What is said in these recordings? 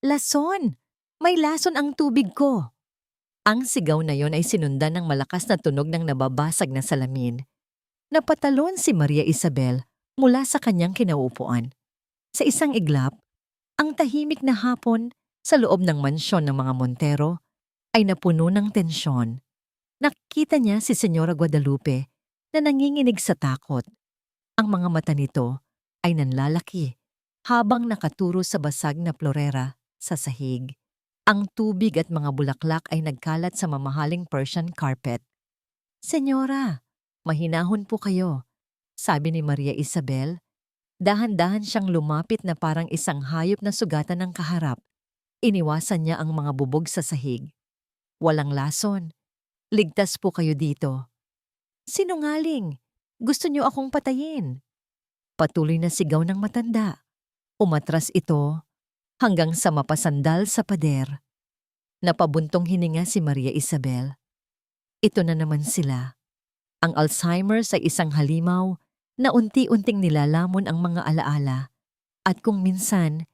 Lason! May lason ang tubig ko! Ang sigaw na yon ay sinundan ng malakas na tunog ng nababasag na salamin. Napatalon si Maria Isabel mula sa kanyang kinauupuan. Sa isang iglap, ang tahimik na hapon sa loob ng mansyon ng mga Montero ay napuno ng tensyon. Nakita niya si Senyora Guadalupe na nanginginig sa takot. Ang mga mata nito ay nanlalaki habang nakaturo sa basag na florera sa sahig. Ang tubig at mga bulaklak ay nagkalat sa mamahaling Persian carpet. "Senyora, mahinahon po kayo," sabi ni Maria Isabel. Dahan-dahan siyang lumapit na parang isang hayop na sugatan ng kaharap. Iniwasan niya ang mga bubog sa sahig. "Walang lason. Ligtas po kayo dito." "Sinungaling! Gusto niyo akong patayin!" Patuloy na sigaw ng matanda. Umatras ito hanggang sa mapasandal sa pader. Napabuntong hininga si Maria Isabel. Ito na naman sila. Ang Alzheimer's ay isang halimaw na unti-unting nilalamon ang mga alaala at kung minsan,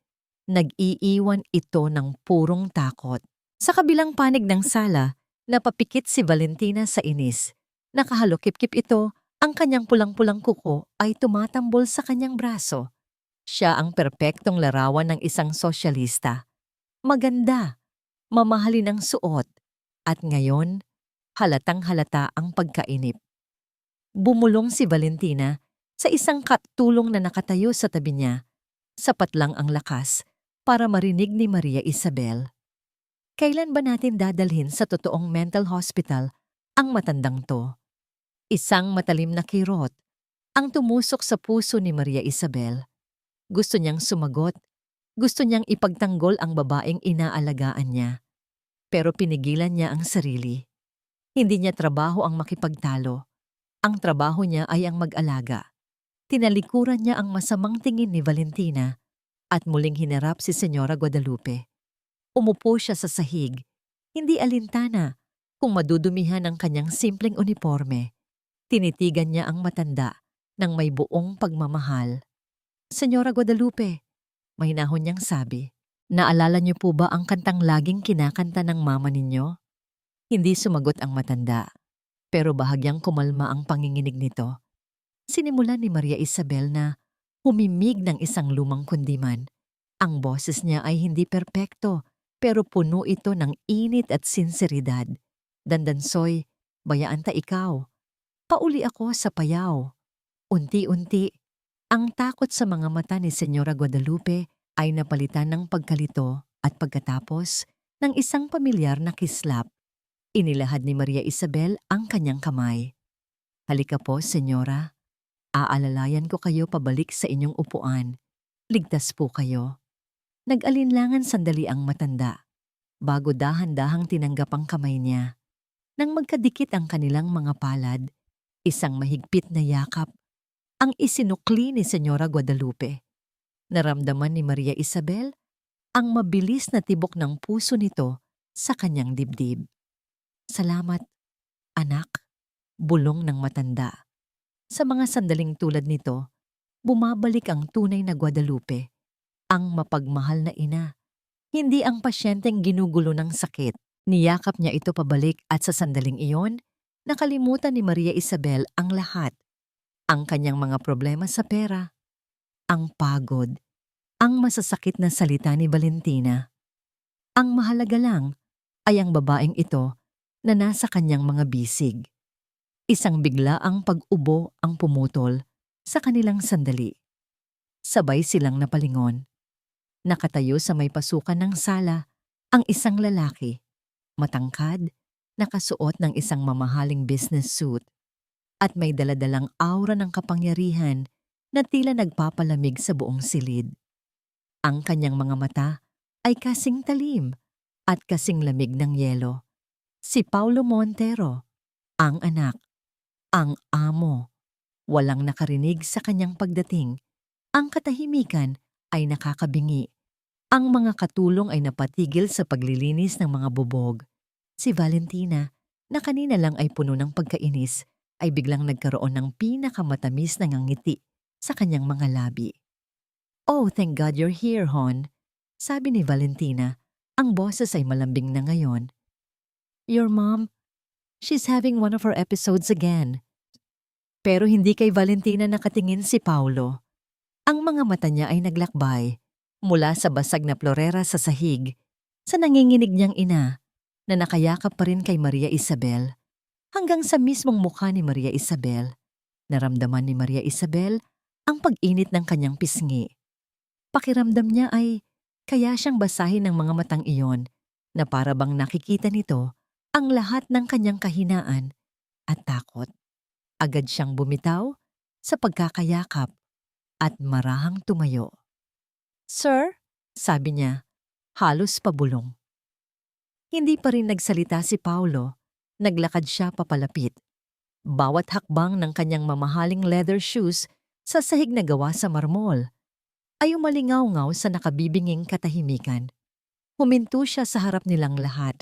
nag-iiwan ito ng purong takot. Sa kabilang panig ng sala, napapikit si Valentina sa inis. Nakahalokip-kip ito, ang kanyang pulang-pulang kuko ay tumatambol sa kanyang braso. Siya ang perpektong larawan ng isang sosyalista. Maganda, mamahalin ang suot, at ngayon, halatang-halata ang pagkainip. Bumulong si Valentina sa isang katulong na nakatayo sa tabi niya. Sapat lang ang lakas para marinig ni Maria Isabel. "Kailan ba natin dadalhin sa totoong mental hospital ang matandang to?" Isang matalim na kirot ang tumusok sa puso ni Maria Isabel. Gusto niyang sumagot. Gusto niyang ipagtanggol ang babaeng inaalagaan niya. Pero pinigilan niya ang sarili. Hindi niya trabaho ang makipagtalo. Ang trabaho niya ay ang mag-alaga. Tinalikuran niya ang masamang tingin ni Valentina at muling hinarap si Senyora Guadalupe. Umupo siya sa sahig, hindi alintana kung madudumihan ang kanyang simpleng uniforme. Tinitigan niya ang matanda ng may buong pagmamahal. "Senyora Guadalupe," mahinahon niyang sabi, "naalala niyo po ba ang kantang laging kinakanta ng mama ninyo?" Hindi sumagot ang matanda, pero bahagyang kumalma ang panginginig nito. Sinimulan ni Maria Isabel na humimig ng isang lumang kundiman. Ang boses niya ay hindi perpekto, pero puno ito ng init at sinseridad. "Dandansoy, bayaan ta ikaw. Pauli ako sa payaw." Unti-unti, ang takot sa mga mata ni Senyora Guadalupe ay napalitan ng pagkalito at pagkatapos ng isang pamilyar na kislap. Inilahad ni Maria Isabel ang kanyang kamay. "Halika po, Senyora. Aalalayan ko kayo pabalik sa inyong upuan. Ligtas po kayo." Nag-alinlangan sandali ang matanda, bago dahan-dahang tinanggap ang kamay niya. Nang magkadikit ang kanilang mga palad, isang mahigpit na yakap ang isinukli ni Senyora Guadalupe. Naramdaman ni Maria Isabel ang mabilis na tibok ng puso nito sa kanyang dibdib. "Salamat, anak," bulong ng matanda. Sa mga sandaling tulad nito, bumabalik ang tunay na Guadalupe, ang mapagmahal na ina. Hindi ang pasyenteng ginugulo ng sakit. Niyakap niya ito pabalik at sa sandaling iyon, nakalimutan ni Maria Isabel ang lahat. Ang kanyang mga problema sa pera, ang pagod, ang masasakit na salita ni Valentina. Ang mahalaga lang ay ang babaeng ito na nasa kanyang mga bisig. Isang biglaang pag-ubo ang pumutol sa kanilang sandali. Sabay silang napalingon. Nakatayo sa may pasukan ng sala ang isang lalaki, matangkad, nakasuot ng isang mamahaling business suit, at may daladalang aura ng kapangyarihan na tila nagpapalamig sa buong silid. Ang kanyang mga mata ay kasing talim at kasing lamig ng yelo. Si Paulo Montero, ang anak, ang amo. Walang nakarinig sa kanyang pagdating. Ang katahimikan ay nakakabingi. Ang mga katulong ay napatigil sa paglilinis ng mga bubog. Si Valentina, na kanina lang ay puno ng pagkainis, ay biglang nagkaroon ng pinakamatamis na ngiti sa kanyang mga labi. "Oh, thank God you're here, Hon. Sabi ni Valentina, ang boses ay malambing na ngayon. "Your mom, she's having one of her episodes again." Pero hindi kay Valentina nakatingin si Paulo. Ang mga mata niya ay naglakbay mula sa basag na plorera sa sahig sa nanginginig niyang ina na nakayakap pa rin kay Maria Isabel hanggang sa mismong mukha ni Maria Isabel. Naramdaman ni Maria Isabel ang pag-init ng kanyang pisngi. Pakiramdam niya ay kaya siyang basahin ng mga matang iyon na para bang nakikita nito ang lahat ng kanyang kahinaan at takot. Agad siyang bumitaw sa pagkakayakap at marahang tumayo. "Sir?" sabi niya, halos pabulong. Hindi pa rin nagsalita si Paulo. Naglakad siya papalapit. Bawat hakbang ng kanyang mamahaling leather shoes sa sahig na gawa sa marmol ay umalingaw-ngaw sa nakabibinging katahimikan. Huminto siya sa harap nilang lahat.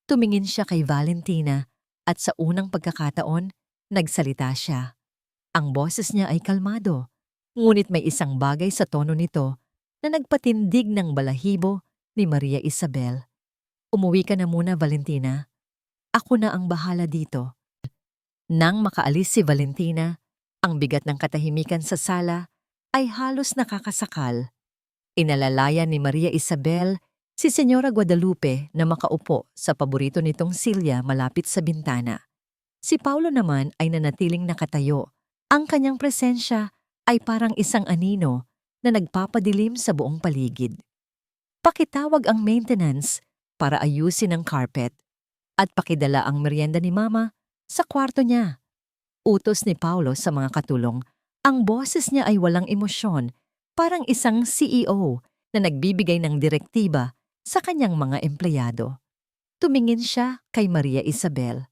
Tumingin siya kay Valentina at sa unang pagkakataon, nagsalita siya. Ang boses niya ay kalmado, ngunit may isang bagay sa tono nito na nagpatindig ng balahibo ni Maria Isabel. "Umuwi ka na muna, Valentina. Ako na ang bahala dito." Nang makaalis si Valentina, ang bigat ng katahimikan sa sala ay halos nakakasakal. Inalalayan ni Maria Isabel si Señora Guadalupe na makaupo sa paborito nitong silya malapit sa bintana. Si Paulo naman ay nanatiling nakatayo. Ang kanyang presensya ay parang isang anino na nagpapadilim sa buong paligid. Pakitawag ang maintenance para ayusin ang carpet at pakidala ang merienda ni Mama sa kwarto niya. Utos ni Paulo sa mga katulong. Ang boses niya ay walang emosyon, parang isang CEO na nagbibigay ng direktiba sa kanyang mga empleyado. Tumingin siya kay Maria Isabel.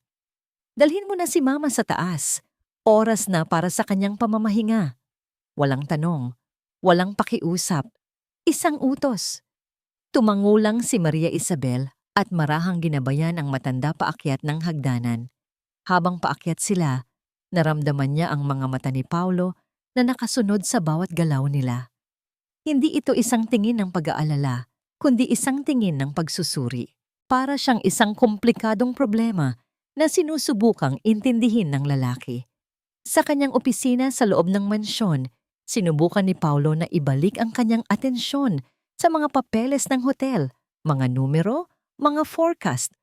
"Dalhin mo na si Mama sa taas. Oras na para sa kanyang pamamahinga." Walang tanong, walang pakiusap, isang utos. Tumangulang si Maria Isabel at marahang ginabayan ang matanda paakyat ng hagdanan. Habang paakyat sila, naramdaman niya ang mga mata ni Paulo na nakasunod sa bawat galaw nila. Hindi ito isang tingin ng pag-aalala, kundi isang tingin ng pagsusuri. Para siyang isang komplikadong problema na sinusubukang intindihin ng lalaki. Sa kanyang opisina sa loob ng mansyon, sinubukan ni Paulo na ibalik ang kanyang atensyon sa mga papeles ng hotel, mga numero, mga forecast.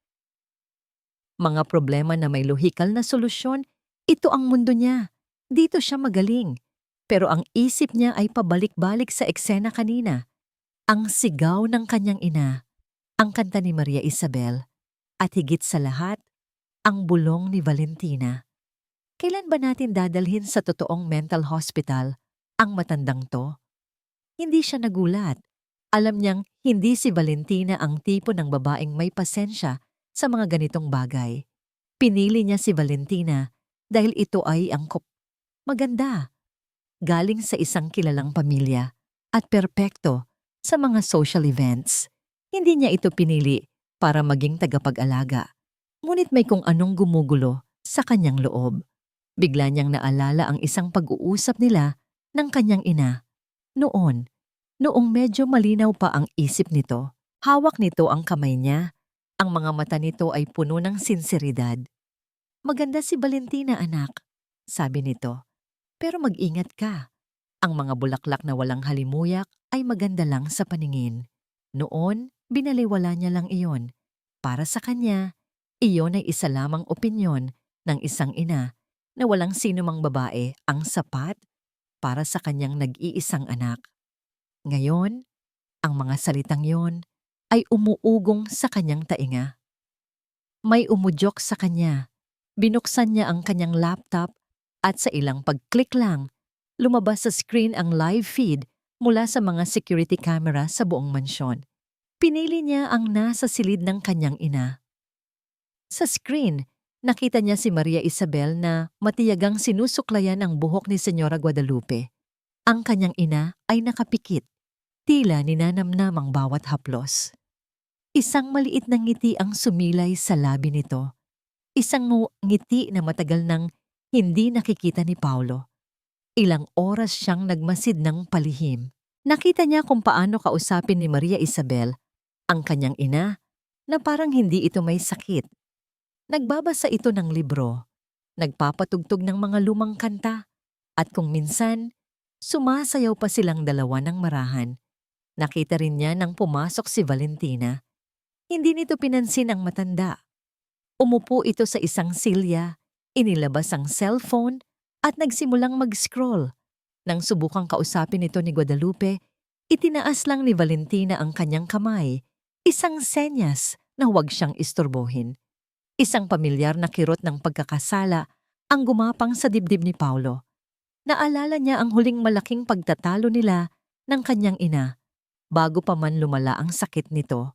Mga problema na may lohikal na solusyon, ito ang mundo niya. Dito siya magaling. Pero ang isip niya ay pabalik-balik sa eksena kanina. Ang sigaw ng kanyang ina, ang kanta ni Maria Isabel, at higit sa lahat, ang bulong ni Valentina. Kailan ba natin dadalhin sa totoong mental hospital ang matandang to? Hindi siya nagulat. Alam niyang hindi si Valentina ang tipo ng babaeng may pasensya sa mga ganitong bagay. Pinili niya si Valentina dahil ito ay angkop. Maganda. Galing sa isang kilalang pamilya at perpekto sa mga social events. Hindi niya ito pinili para maging tagapag-alaga. Ngunit may kung anong gumugulo sa kanyang loob. Bigla niyang naalala ang isang pag-uusap nila ng kanyang ina. Noong medyo malinaw pa ang isip nito, hawak nito ang kamay niya. Ang mga mata nito ay puno ng sinseridad. "Maganda si Valentina, anak," sabi nito. "Pero mag-ingat ka. Ang mga bulaklak na walang halimuyak ay maganda lang sa paningin." Noon, binaliwala niya lang iyon. Para sa kanya, iyon ay isa lamang opinyon ng isang ina na walang sinumang babae ang sapat para sa kanyang nag-iisang anak. Ngayon, ang mga salitang yon ay umuugong sa kanyang tainga. May umudyok sa kanya. Binuksan niya ang kanyang laptop at sa ilang pag-click lang, lumabas sa screen ang live feed mula sa mga security camera sa buong mansyon. Pinili niya ang nasa silid ng kanyang ina. Sa screen, nakita niya si Maria Isabel na matiyagang sinusuklayan ang buhok ni Señora Guadalupe. Ang kanyang ina ay nakapikit. Tila ninanamnam ang bawat haplos. Isang maliit na ngiti ang sumilay sa labi nito. Isang ngiti na matagal nang hindi nakikita ni Paulo. Ilang oras siyang nagmasid ng palihim. Nakita niya kung paano kausapin ni Maria Isabel ang kanyang ina na parang hindi ito may sakit. Nagbabasa ito ng libro, nagpapatugtog ng mga lumang kanta, at kung minsan, sumasayaw pa silang dalawa ng marahan. Nakita rin niya nang pumasok si Valentina. Hindi nito pinansin ang matanda. Umupo ito sa isang silya, inilabas ang cellphone at nagsimulang mag-scroll. Nang subukang kausapin ito ni Guadalupe, itinaas lang ni Valentina ang kanyang kamay, isang senyas na huwag siyang istorbohin. Isang pamilyar na kirot ng pagkakasala ang gumapang sa dibdib ni Paulo. Naalala niya ang huling malaking pagtatalo nila ng kanyang ina. Bago pa man lumala ang sakit nito,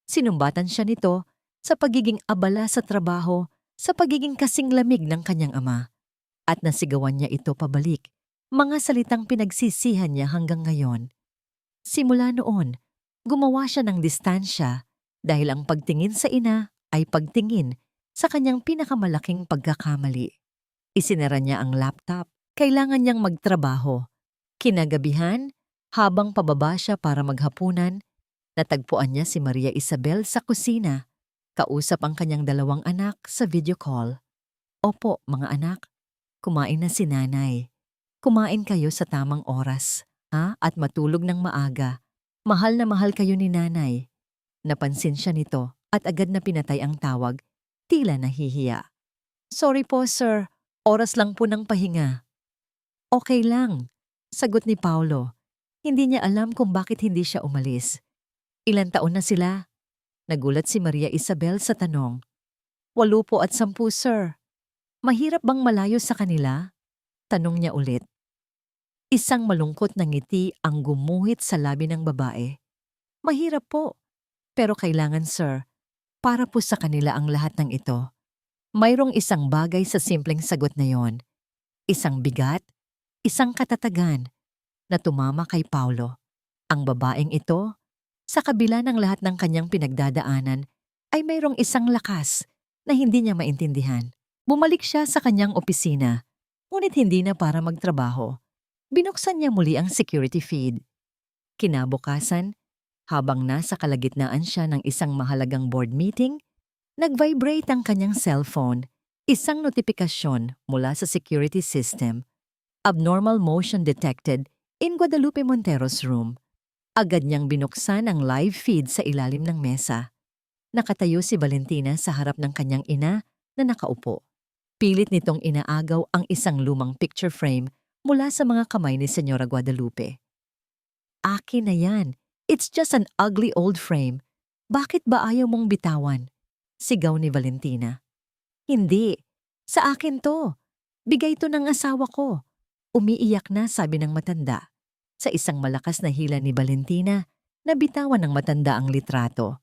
sinumbatan siya nito sa pagiging abala sa trabaho, sa pagiging kasing lamig ng kanyang ama. At nasigawan niya ito pabalik, mga salitang pinagsisihan niya hanggang ngayon. Simula noon, gumawa siya ng distansya dahil ang pagtingin sa ina ay pagtingin sa kanyang pinakamalaking pagkakamali. Isinara niya ang laptop, kailangan niyang magtrabaho. Kinagabihan, habang pababa siya para maghapunan, natagpuan niya si Maria Isabel sa kusina. Kausap ang kanyang dalawang anak sa video call. Opo, mga anak, kumain na si nanay. Kumain kayo sa tamang oras, ha? At matulog ng maaga. Mahal na mahal kayo ni nanay. Napansin siya nito at agad na pinatay ang tawag, tila nahihiya. Sorry po, sir. Oras lang po ng pahinga. Okay lang, sagot ni Paulo. Hindi niya alam kung bakit hindi siya umalis. Ilan taon na sila? Nagulat si Maria Isabel sa tanong. 8 po at 10, sir. Mahirap bang malayo sa kanila? Tanong niya ulit. Isang malungkot na ngiti ang gumuhit sa labi ng babae. Mahirap po, pero kailangan, sir. Para po sa kanila ang lahat ng ito. Mayroong isang bagay sa simpleng sagot na yon. Isang bigat, isang katatagan na tumama kay Paulo. Ang babaeng ito, sa kabila ng lahat ng kanyang pinagdadaanan, ay mayroong isang lakas na hindi niya maintindihan. Bumalik siya sa kanyang opisina, ngunit hindi na para magtrabaho. Binuksan niya muli ang security feed. Kinabukasan, habang nasa kalagitnaan siya ng isang mahalagang board meeting, nag-vibrate ang kanyang cellphone, isang notifikasyon mula sa security system. Abnormal motion detected in Guadalupe Montero's room. Agad niyang binuksan ang live feed sa ilalim ng mesa. Nakatayo si Valentina sa harap ng kanyang ina na nakaupo. Pilit nitong inaagaw ang isang lumang picture frame mula sa mga kamay ni Senyora Guadalupe. Akin na yan. It's just an ugly old frame. Bakit ba ayaw mong bitawan? Sigaw ni Valentina. Hindi. Sa akin to. Bigay to ng asawa ko. Umiiyak na, sabi ng matanda. Sa isang malakas na hila ni Valentina, nabitawan ng matanda ang litrato.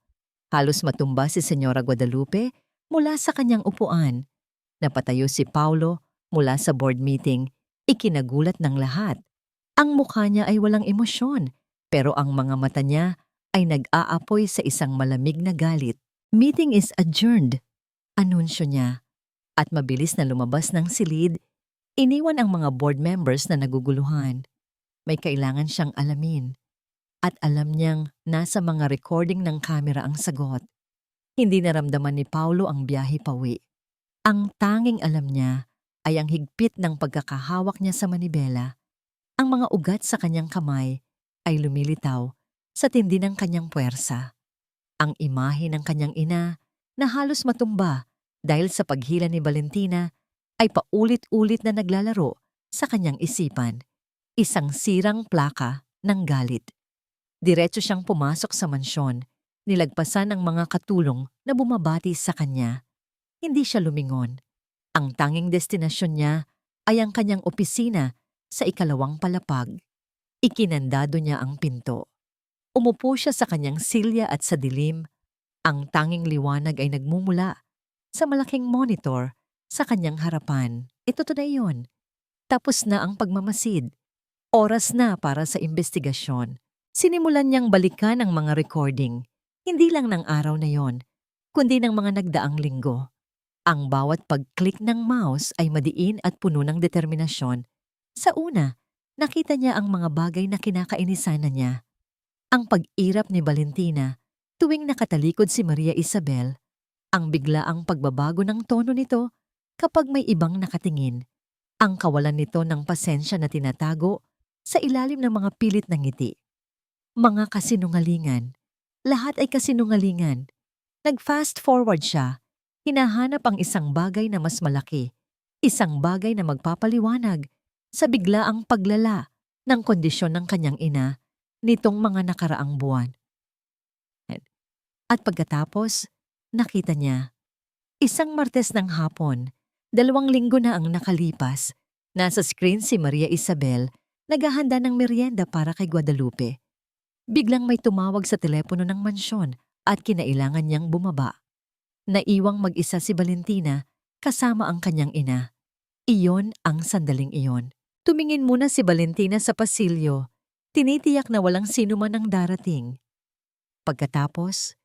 Halos matumba si Senyora Guadalupe mula sa kanyang upuan. Napatayo si Paulo mula sa board meeting, ikinagulat ng lahat. Ang mukha niya ay walang emosyon, pero ang mga mata niya ay nag-aapoy sa isang malamig na galit. Meeting is adjourned, anunsyo niya. At mabilis na lumabas ng silid, iniwan ang mga board members na naguguluhan. May kailangan siyang alamin. At alam niyang nasa mga recording ng kamera ang sagot. Hindi naramdaman ni Paulo ang biyahe pauwi. Ang tanging alam niya ay ang higpit ng pagkakahawak niya sa manibela. Ang mga ugat sa kanyang kamay ay lumilitaw sa tindi ng kanyang puwersa. Ang imahe ng kanyang ina na halos matumba dahil sa paghila ni Valentina ay paulit-ulit na naglalaro sa kanyang isipan. Isang sirang plaka ng galit. Diretso siyang pumasok sa mansyon, nilagpasan ang mga katulong na bumabati sa kanya. Hindi siya lumingon. Ang tanging destinasyon niya ay ang kanyang opisina sa 2nd palapag. Ikinandado niya ang pinto. Umupo siya sa kanyang silya at sa dilim, ang tanging liwanag ay nagmumula sa malaking monitor sa kanyang harapan. Ito na iyon. Tapos na ang pagmamasid. Oras na para sa investigasyon. Sinimulan niyang balikan ang mga recording, hindi lang ng araw na yon, kundi ng mga nagdaang linggo. Ang bawat pag-click ng mouse ay madiin at puno ng determinasyon. Sa una, Nakita niya ang mga bagay na kinakainisan niya. Ang pag-irap ni Valentina tuwing nakatalikod si Maria Isabel, ang biglaang pagbabago ng tono nito kapag may ibang nakatingin, ang kawalan nito ng pasensya na tinatago sa ilalim ng mga pilit na ngiti. Mga kasinungalingan. Lahat ay kasinungalingan. Nag-fast forward siya. Hinahanap ang isang bagay na mas malaki. Isang bagay na magpapaliwanag sa biglaang paglala ng kondisyon ng kanyang ina nitong mga nakaraang buwan. At pagkatapos, nakita niya. Isang Martes ng hapon, 2 linggo na ang nakalipas. Nasa screen si Maria Isabel, naghahanda ng merienda para kay Guadalupe. Biglang may tumawag sa telepono ng mansyon at kinailangan niyang bumaba. Naiwang mag-isa si Valentina kasama ang kanyang ina. Iyon ang sandaling iyon. Tumingin muna si Valentina sa pasilyo. Tinitiyak na walang sino man ang darating. Pagkatapos,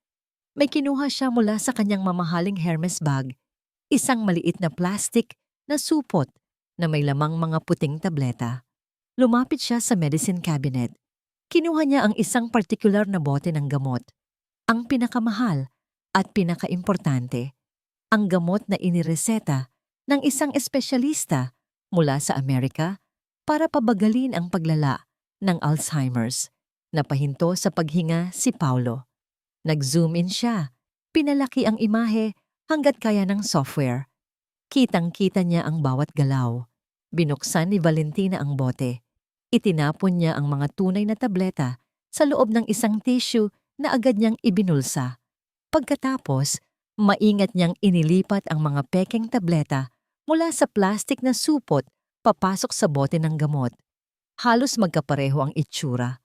may kinuha siya mula sa kanyang mamahaling Hermes bag, isang maliit na plastic na supot na may lamang mga puting tableta. Lumapit siya sa medicine cabinet. Kinuha niya ang isang partikular na bote ng gamot. Ang pinakamahal at pinakaimportante, ang gamot na inireseta ng isang espesyalista mula sa Amerika para pabagalin ang paglala ng Alzheimer's. Napahinto sa paghinga si Paulo. Nag-zoom in siya. Pinalaki ang imahe hanggat kaya ng software. Kitang-kita niya ang bawat galaw. Binuksan ni Valentina ang bote. Itinapon niya ang mga tunay na tableta sa loob ng isang tissue na agad niyang ibinulsa. Pagkatapos, maingat niyang inilipat ang mga pekeng tableta mula sa plastic na supot papasok sa bote ng gamot. Halos magkapareho ang itsura.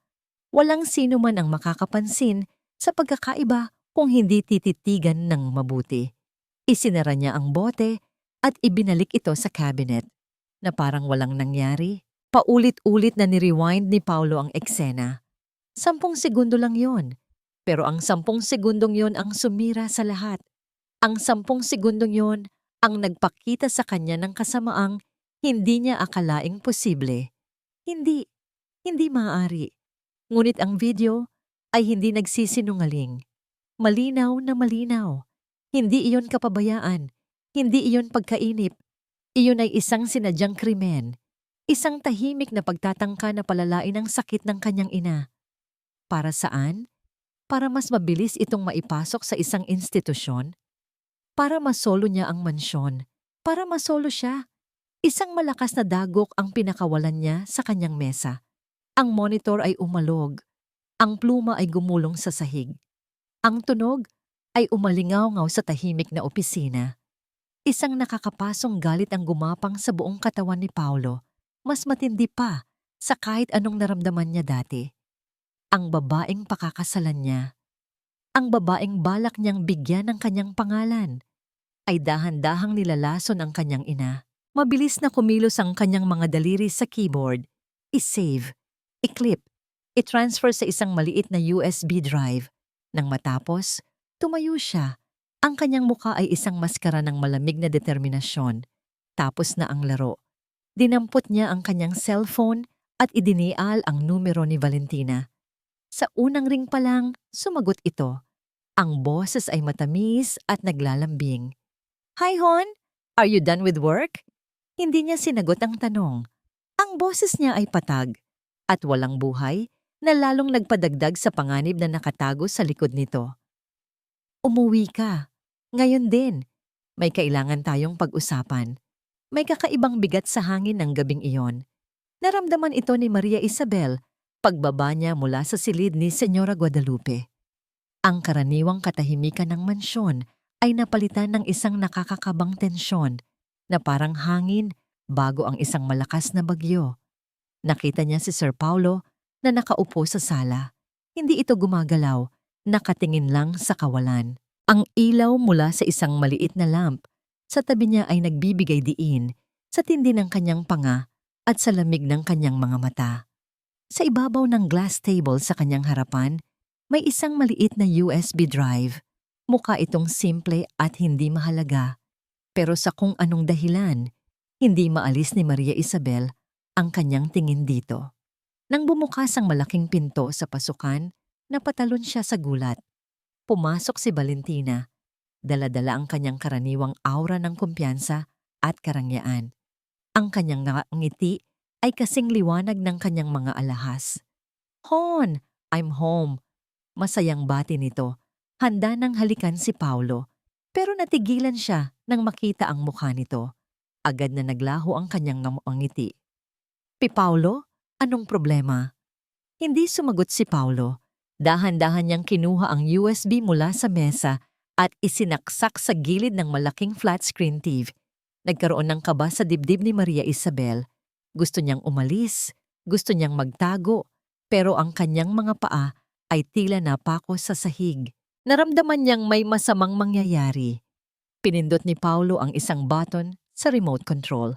Walang sino man ang makakapansin sa pagkakaiba kung hindi tititigan ng mabuti. Isinara niya ang bote at ibinalik ito sa cabinet na parang walang nangyari. Paulit-ulit na ni-rewind ni Paulo ang eksena. 10 segundo lang yon. Pero ang 10 segundong yon ang sumira sa lahat. Ang 10 segundong yon ang nagpakita sa kanya ng kasamaang hindi niya akalaing posible. Hindi maaari. Ngunit ang video ay hindi nagsisinungaling. Malinaw na malinaw. Hindi iyon kapabayaan. Hindi iyon pagkainip. Iyon ay isang sinadyang krimen. Isang tahimik na pagtatangka na palalain ang sakit ng kanyang ina. Para saan? Para mas mabilis itong maipasok sa isang institusyon? Para masolo niya ang mansyon? Para masolo siya? Isang malakas na dagok ang pinakawalan niya sa kanyang mesa. Ang monitor ay umalog. Ang pluma ay gumulong sa sahig. Ang tunog ay umalingaw-ngaw sa tahimik na opisina. Isang nakakapasong galit ang gumapang sa buong katawan ni Paulo, mas matindi pa sa kahit anong naramdaman niya dati. Ang babaeng pakakasalan niya, ang babaeng balak niyang bigyan ng kanyang pangalan, ay dahan-dahang nilalason ang kanyang ina. Mabilis na kumilos ang kanyang mga daliri sa keyboard. I-save, i-clip, i-transfer sa isang maliit na USB drive. Nang matapos, tumayo siya. Ang kanyang muka ay isang maskara ng malamig na determinasyon. Tapos na ang laro. Dinampot niya ang kanyang cellphone at idinial ang numero ni Valentina. Sa unang ring pa lang, sumagot ito. Ang boses ay matamis at naglalambing. "Hi, Hon! Are you done with work?" Hindi niya sinagot ang tanong. Ang boses niya ay patag at walang buhay na lalong nagpadagdag sa panganib na nakatago sa likod nito. "Umuwi ka. Ngayon din. May kailangan tayong pag-usapan." May kakaibang bigat sa hangin ng gabing iyon. Naramdaman ito ni Maria Isabel pagbaba niya mula sa silid ni Senyora Guadalupe. Ang karaniwang katahimikan ng mansyon ay napalitan ng isang nakakakabang tensyon na parang hangin bago ang isang malakas na bagyo. Nakita niya si Sir Paulo na nakaupo sa sala. Hindi ito gumagalaw, nakatingin lang sa kawalan. Ang ilaw mula sa isang maliit na lamp sa tabi niya ay nagbibigay diin sa tindi ng kanyang panga at sa lamig ng kanyang mga mata. Sa ibabaw ng glass table sa kanyang harapan, may isang maliit na USB drive. Mukha itong simple at hindi mahalaga. Pero sa kung anong dahilan, hindi maalis ni Maria Isabel ang kanyang tingin dito. Nang bumukas ang malaking pinto sa pasukan, napatalon siya sa gulat. Pumasok si Valentina. Dala-dala ang kanyang karaniwang aura ng kumpiyansa at karangyaan. Ang kanyang ngiti ay kasing liwanag ng kanyang mga alahas. "Hon, I'm home." Masayang bati nito. Handa nang halikan si Paulo. Pero natigilan siya nang makita ang mukha nito. Agad na naglaho ang kanyang ngiti. "Paulo, anong problema?" Hindi sumagot si Paulo. Dahan-dahan niyang kinuha ang USB mula sa mesa at isinaksak sa gilid ng malaking flat screen TV. Nagkaroon ng kaba sa dibdib ni Maria Isabel. Gusto niyang umalis, gusto niyang magtago, pero ang kanyang mga paa ay tila napako sa sahig. Naramdaman niyang may masamang mangyayari. Pinindot ni Paulo ang isang button sa remote control.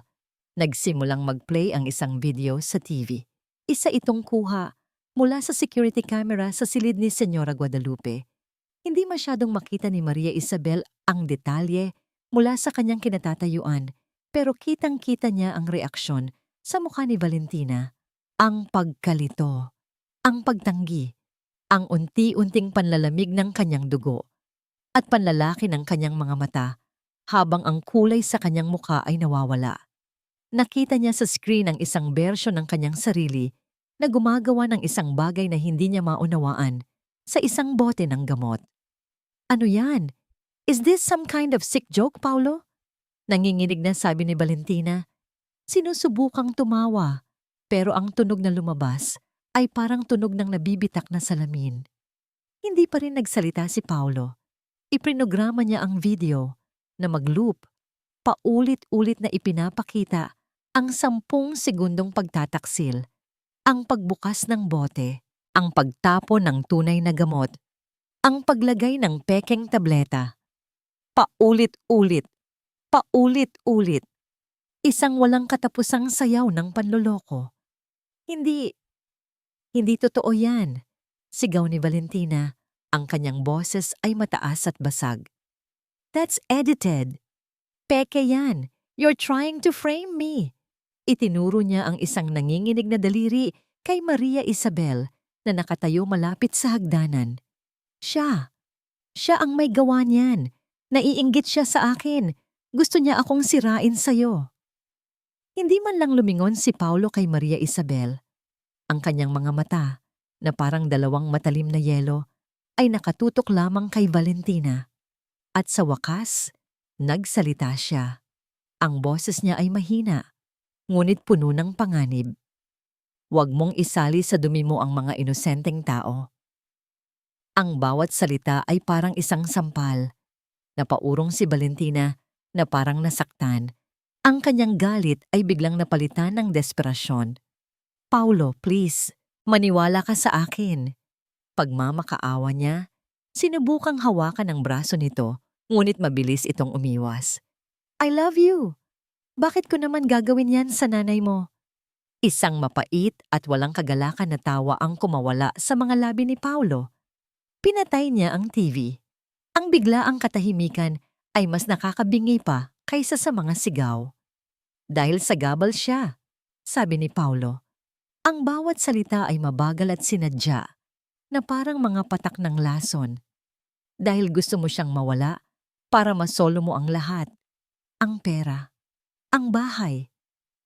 Nagsimulang mag-play ang isang video sa TV. Isa itong kuha mula sa security camera sa silid ni Senyora Guadalupe. Hindi masyadong makita ni Maria Isabel ang detalye mula sa kanyang kinatatayuan, pero kitang-kita niya ang reaksyon sa mukha ni Valentina. Ang pagkalito, ang pagtanggi, ang unti-unting panlalamig ng kanyang dugo, at panlalaki ng kanyang mga mata habang ang kulay sa kanyang mukha ay nawawala. Nakita niya sa screen ang isang bersyon ng kanyang sarili na gumagawa ng isang bagay na hindi niya maunawaan sa isang bote ng gamot. "Ano yan? Is this some kind of sick joke, Paulo?" Nanginginig na sabi ni Valentina. Sinusubukang tumawa, pero ang tunog na lumabas ay parang tunog ng nabibitak na salamin. Hindi pa rin nagsalita si Paulo. Iprinograma niya ang video na mag-loop. Paulit-ulit na ipinapakita ang 10 segundong pagtataksil, ang pagbukas ng bote, ang pagtapon ng tunay na gamot, ang paglagay ng pekeng tableta. Paulit-ulit, paulit-ulit. Isang walang katapusang sayaw ng panloloko. Hindi totoo yan, sigaw ni Valentina. Ang kanyang boses ay mataas at basag. "That's edited. Peke yan. You're trying to frame me." Itinuro niya ang isang nanginginig na daliri kay Maria Isabel na nakatayo malapit sa hagdanan. Siya ang may gawa niyan. Naiinggit siya sa akin. Gusto niya akong sirain sa'yo. Hindi man lang lumingon si Paulo kay Maria Isabel. Ang kanyang mga mata, na parang dalawang matalim na yelo, ay nakatutok lamang kay Valentina. At sa wakas, nagsalita siya. Ang boses niya ay mahina, ngunit puno ng panganib. "Huwag mong isali sa dumi mo ang mga inosenteng tao." Ang bawat salita ay parang isang sampal. Napaurong si Valentina na parang nasaktan. Ang kanyang galit ay biglang napalitan ng desperasyon. "Paulo, please, maniwala ka sa akin." Pagmamakaawa niya, sinubukang hawakan ang braso nito, ngunit mabilis itong umiwas. "I love you. Bakit ko naman gagawin yan sa nanay mo?" Isang mapait at walang kagalakan na tawa ang kumawala sa mga labi ni Paulo. Pinatay niya ang TV. Ang biglaang katahimikan ay mas nakakabingi pa kaysa sa mga sigaw. "Dahil sagabal siya," sabi ni Paulo. Ang bawat salita ay mabagal at sinadya, na parang mga patak ng lason. "Dahil gusto mo siyang mawala para masolo mo ang lahat. Ang pera, ang bahay,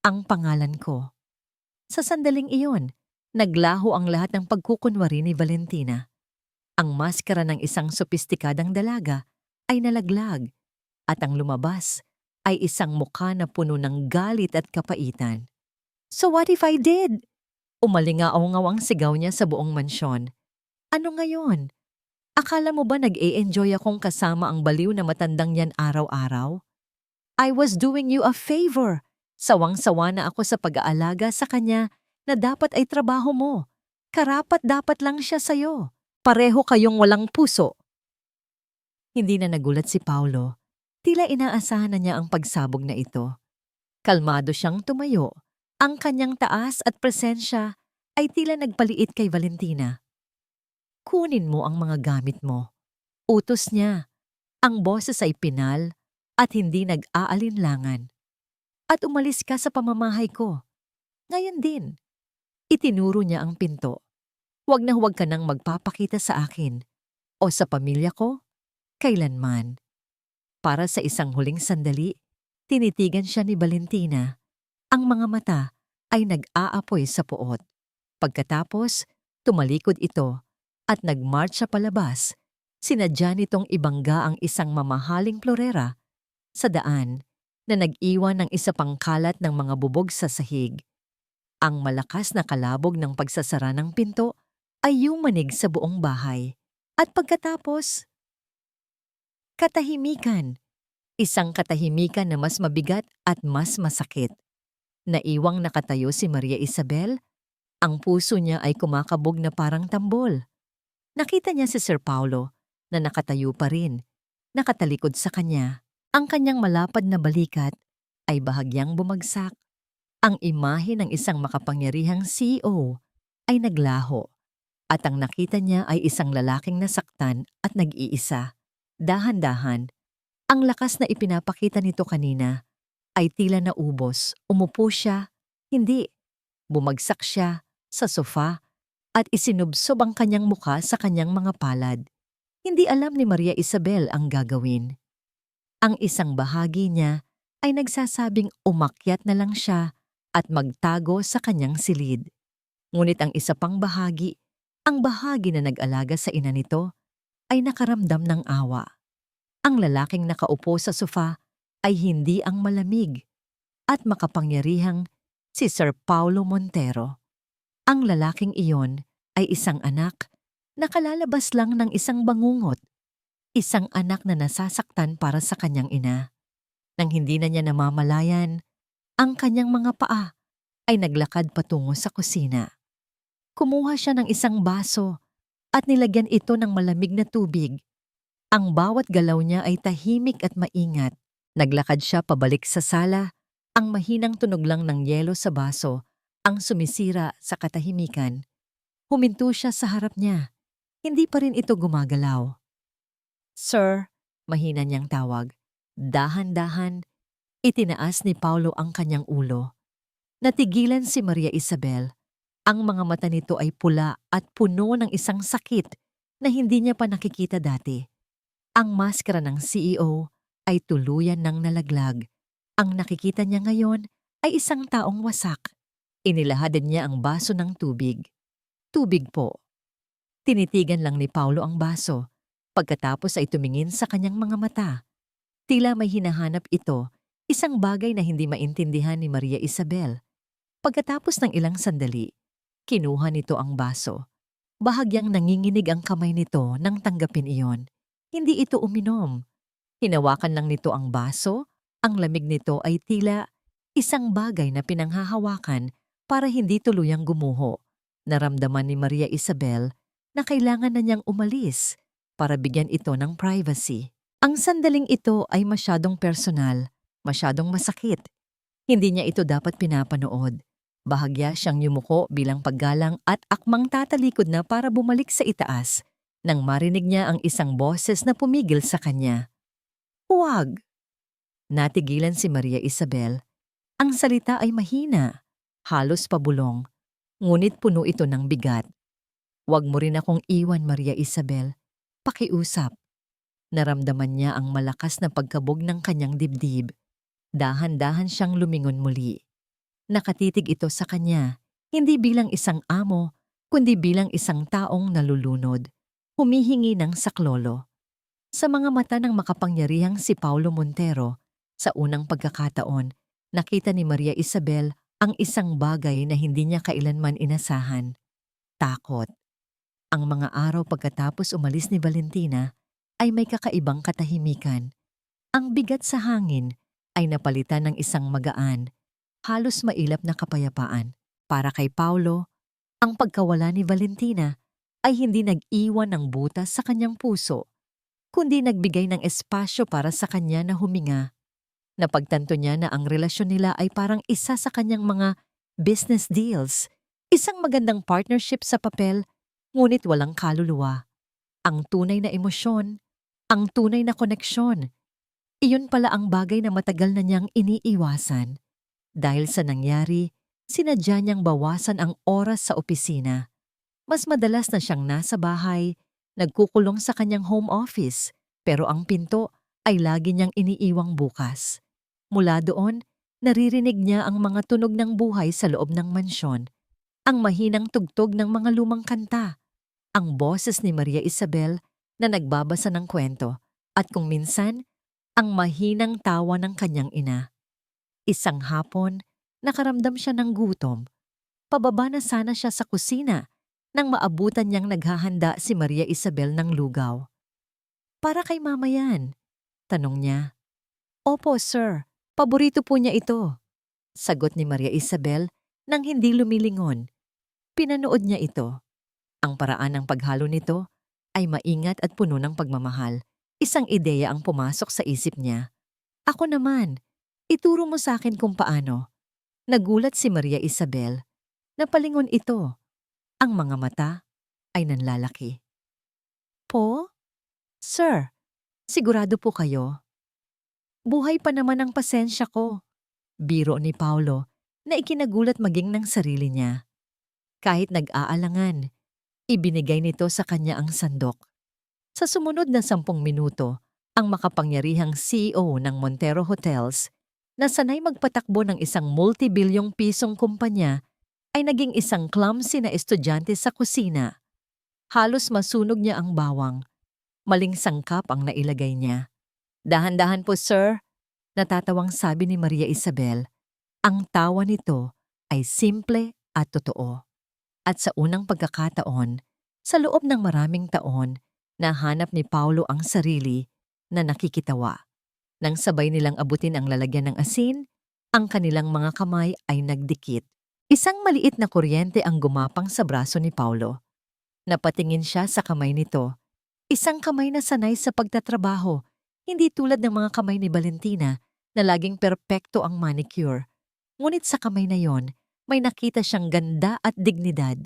ang pangalan ko." Sa sandaling iyon, naglaho ang lahat ng pagkukunwari ni Valentina. Ang maskara ng isang sopistikadang dalaga ay nalaglag at ang lumabas ay isang mukha na puno ng galit at kapaitan. "So what if I did?" Umalingaw-ngaw ang sigaw niya sa buong mansyon. "Ano ngayon? Akala mo ba nag-e-enjoy akong kasama ang baliw na matandang yan araw-araw? I was doing you a favor. Sawang-sawa na ako sa pag-aalaga sa kanya na dapat ay trabaho mo. Karapat-dapat lang siya sa'yo. Pareho kayong walang puso." Hindi na nagulat si Paulo. Tila inaasahan na niya ang pagsabog na ito. Kalmado siyang tumayo. Ang kanyang taas at presensya ay tila nagpaliit kay Valentina. "Kunin mo ang mga gamit mo." Utos niya. Ang boses ay pinal at hindi nag-aalinlangan. "At umalis ka sa pamamahay ko. Ngayon din, itinuro niya ang pinto. Huwag na huwag ka nang magpapakita sa akin o sa pamilya ko kailanman. Para sa isang huling sandali, tinitigan siya ni Valentina. Ang mga mata ay nag-aapoy sa puot. Pagkatapos, tumalikod ito at nagmarch siya palabas. Sinadya nitong ibangga ang isang mamahaling florera sa daan na nag-iwan ng isa pang kalat ng mga bubog sa sahig. Ang malakas na kalabog ng pagsasara ng pinto ay yumanig sa buong bahay. At pagkatapos, katahimikan. Isang katahimikan na mas mabigat at mas masakit. Naiwang nakatayo si Maria Isabel. Ang puso niya ay kumakabog na parang tambol. Nakita niya si Sir Paulo na nakatayo pa rin, nakatalikod sa kanya. Ang kanyang malapad na balikat ay bahagyang bumagsak. Ang imahe ng isang makapangyarihang CEO ay naglaho at ang nakita niya ay isang lalaking nasaktan at nag-iisa. Dahan-dahan, ang lakas na ipinapakita nito kanina ay tila naubos. Umupo siya, hindi. Bumagsak siya sa sofa at isinubsob ang kanyang mukha sa kanyang mga palad. Hindi alam ni Maria Isabel ang gagawin. Ang isang bahagi niya ay nagsasabing umakyat na lang siya at magtago sa kanyang silid. Ngunit ang isa pang bahagi, ang bahagi na nag-alaga sa ina nito, ay nakaramdam ng awa. Ang lalaking nakaupo sa sofa ay hindi ang malamig at makapangyarihang si Sir Paulo Montero. Ang lalaking iyon ay isang anak na kalalabas lang ng isang bangungot, isang anak na nasasaktan para sa kanyang ina. Nang hindi na niya namamalayan, ang kanyang mga paa ay naglakad patungo sa kusina. Kumuha siya ng isang baso at nilagyan ito ng malamig na tubig. Ang bawat galaw niya ay tahimik at maingat. Naglakad siya pabalik sa sala. Ang mahinang tunog lang ng yelo sa baso ang sumisira sa katahimikan. Huminto siya sa harap niya. Hindi pa rin ito gumagalaw. "Sir," mahina niyang tawag. Dahan-dahan, itinaas ni Paulo ang kanyang ulo. Natigilan si Maria Isabel. Ang mga mata nito ay pula at puno ng isang sakit na hindi niya pa nakikita dati. Ang maskara ng CEO ay tuluyan ng nalaglag. Ang nakikita niya ngayon ay isang taong wasak. Inilahadan niya ang baso ng tubig. Tubig po. Tinitigan lang ni Paulo ang baso. Pagkatapos ay tumingin sa kanyang mga mata. Tila may hinahanap ito, isang bagay na hindi maintindihan ni Maria Isabel. Pagkatapos ng ilang sandali, kinuha nito ang baso. Bahagyang nanginginig ang kamay nito nang tanggapin iyon. Hindi ito uminom. Hinawakan lang nito ang baso. Ang lamig nito ay tila isang bagay na pinanghahawakan para hindi tuluyang gumuho. Naramdaman ni Maria Isabel na kailangan na niyang umalis para bigyan ito ng privacy. Ang sandaling ito ay masyadong personal, masyadong masakit. Hindi niya ito dapat pinapanood. Bahagya siyang yumuko bilang paggalang at akmang tatalikod na para bumalik sa itaas nang marinig niya ang isang boses na pumigil sa kanya. "Huwag!" Natigilan si Maria Isabel. Ang salita ay mahina, halos pabulong, ngunit puno ito ng bigat. "Huwag mo rin akong iwan, Maria Isabel. Pakiusap." Naramdaman niya ang malakas na pagkabog ng kanyang dibdib. Dahan-dahan siyang lumingon muli. Nakatitig ito sa kanya, hindi bilang isang amo, kundi bilang isang taong nalulunod, humihingi ng saklolo. Sa mga mata ng makapangyarihang si Paulo Montero, sa unang pagkakataon, nakita ni Maria Isabel ang isang bagay na hindi niya kailanman inasahan. Takot. Ang mga araw pagkatapos umalis ni Valentina ay may kakaibang katahimikan. Ang bigat sa hangin ay napalitan ng isang magaan, halos mailap na kapayapaan. Para kay Paulo, ang pagkawala ni Valentina ay hindi nag-iwan ng butas sa kanyang puso, kundi nagbigay ng espasyo para sa kanya na huminga. Napagtanto niya na ang relasyon nila ay parang isa sa kanyang mga business deals, isang magandang partnership sa papel, ngunit walang kaluluwa. Ang tunay na emosyon, ang tunay na koneksyon, iyon pala ang bagay na matagal na niyang iniiwasan. Dahil sa nangyari, Sinadya niyang bawasan ang oras sa opisina. Mas madalas na siyang nasa bahay, nagkukulong sa kanyang home office, pero ang pinto ay lagi niyang iniiwang bukas. Mula doon, naririnig niya ang mga tunog ng buhay sa loob ng mansyon, ang mahinang tugtog ng mga lumang kanta, ang boses ni Maria Isabel na nagbabasa ng kwento, at kung minsan, ang mahinang tawa ng kanyang ina. Isang hapon, nakaramdam siya ng gutom. Pababa na sana siya sa kusina nang maabutan niyang naghahanda si Maria Isabel ng lugaw. "Para kay mama yan?" tanong niya. "Opo, sir. Paborito po niya ito," sagot ni Maria Isabel nang hindi lumilingon. Pinanood niya ito. Ang paraan ng paghalo nito ay maingat at puno ng pagmamahal. Isang ideya ang pumasok sa isip niya. "Ako naman, ituro mo sa akin kung paano." Nagulat si Maria Isabel. Napalingon ito. Ang mga mata ay nanlalaki. "Po? Sir, sigurado po kayo? Buhay pa naman ang pasensya ko." Biro ni Paulo na ikinagulat maging ng sarili niya. Kahit nag-aalangan, ibinigay nito sa kanya ang sandok. Sa sumunod na 10 minuto, ang makapangyarihang CEO ng Montero Hotels, na sanay magpatakbo ng isang multibilyong pisong kumpanya, ay naging isang clumsy na estudyante sa kusina. Halos masunog niya ang bawang. Maling sangkap ang nailagay niya. "Dahan-dahan po, sir," natatawang sabi ni Maria Isabel. Ang tawa nito ay simple at totoo. At sa unang pagkakataon, sa loob ng maraming taon, nahanap ni Paulo ang sarili na nakikitawa. Nang sabay nilang abutin ang lalagyan ng asin, ang kanilang mga kamay ay nagdikit. Isang maliit na kuryente ang gumapang sa braso ni Paulo. Napatingin siya sa kamay nito. Isang kamay na sanay sa pagtatrabaho, hindi tulad ng mga kamay ni Valentina na laging perpekto ang manicure. Ngunit sa kamay na yon, may nakita siyang ganda at dignidad.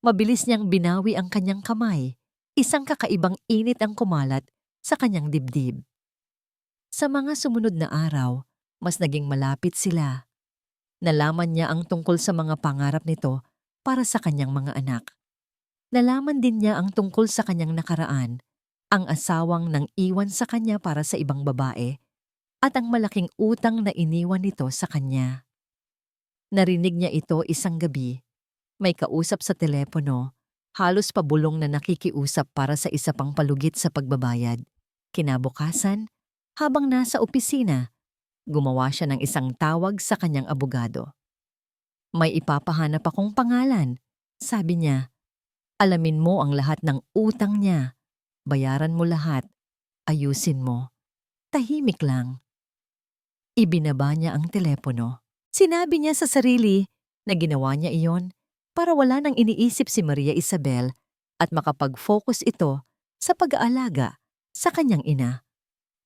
Mabilis niyang binawi ang kanyang kamay. Isang kakaibang init ang kumalat sa kanyang dibdib. Sa mga sumunod na araw, mas naging malapit sila. Nalaman niya ang tungkol sa mga pangarap nito para sa kanyang mga anak. Nalaman din niya ang tungkol sa kanyang nakaraan, ang asawang nang iwan sa kanya para sa ibang babae, at ang malaking utang na iniwan nito sa kanya. Narinig niya ito isang gabi. May kausap sa telepono, halos pabulong na nakikiusap para sa isa pang palugit sa pagbabayad. Kinabukasan, habang nasa opisina, gumawa siya ng isang tawag sa kanyang abogado. "May ipapahanap akong pangalan," sabi niya. "Alamin mo ang lahat ng utang niya. Bayaran mo lahat. Ayusin mo." Tahimik lang. Ibinaba niya ang telepono. Sinabi niya sa sarili na ginawa niya iyon para wala nang iniisip si Maria Isabel at makapag-focus ito sa pag-aalaga sa kanyang ina.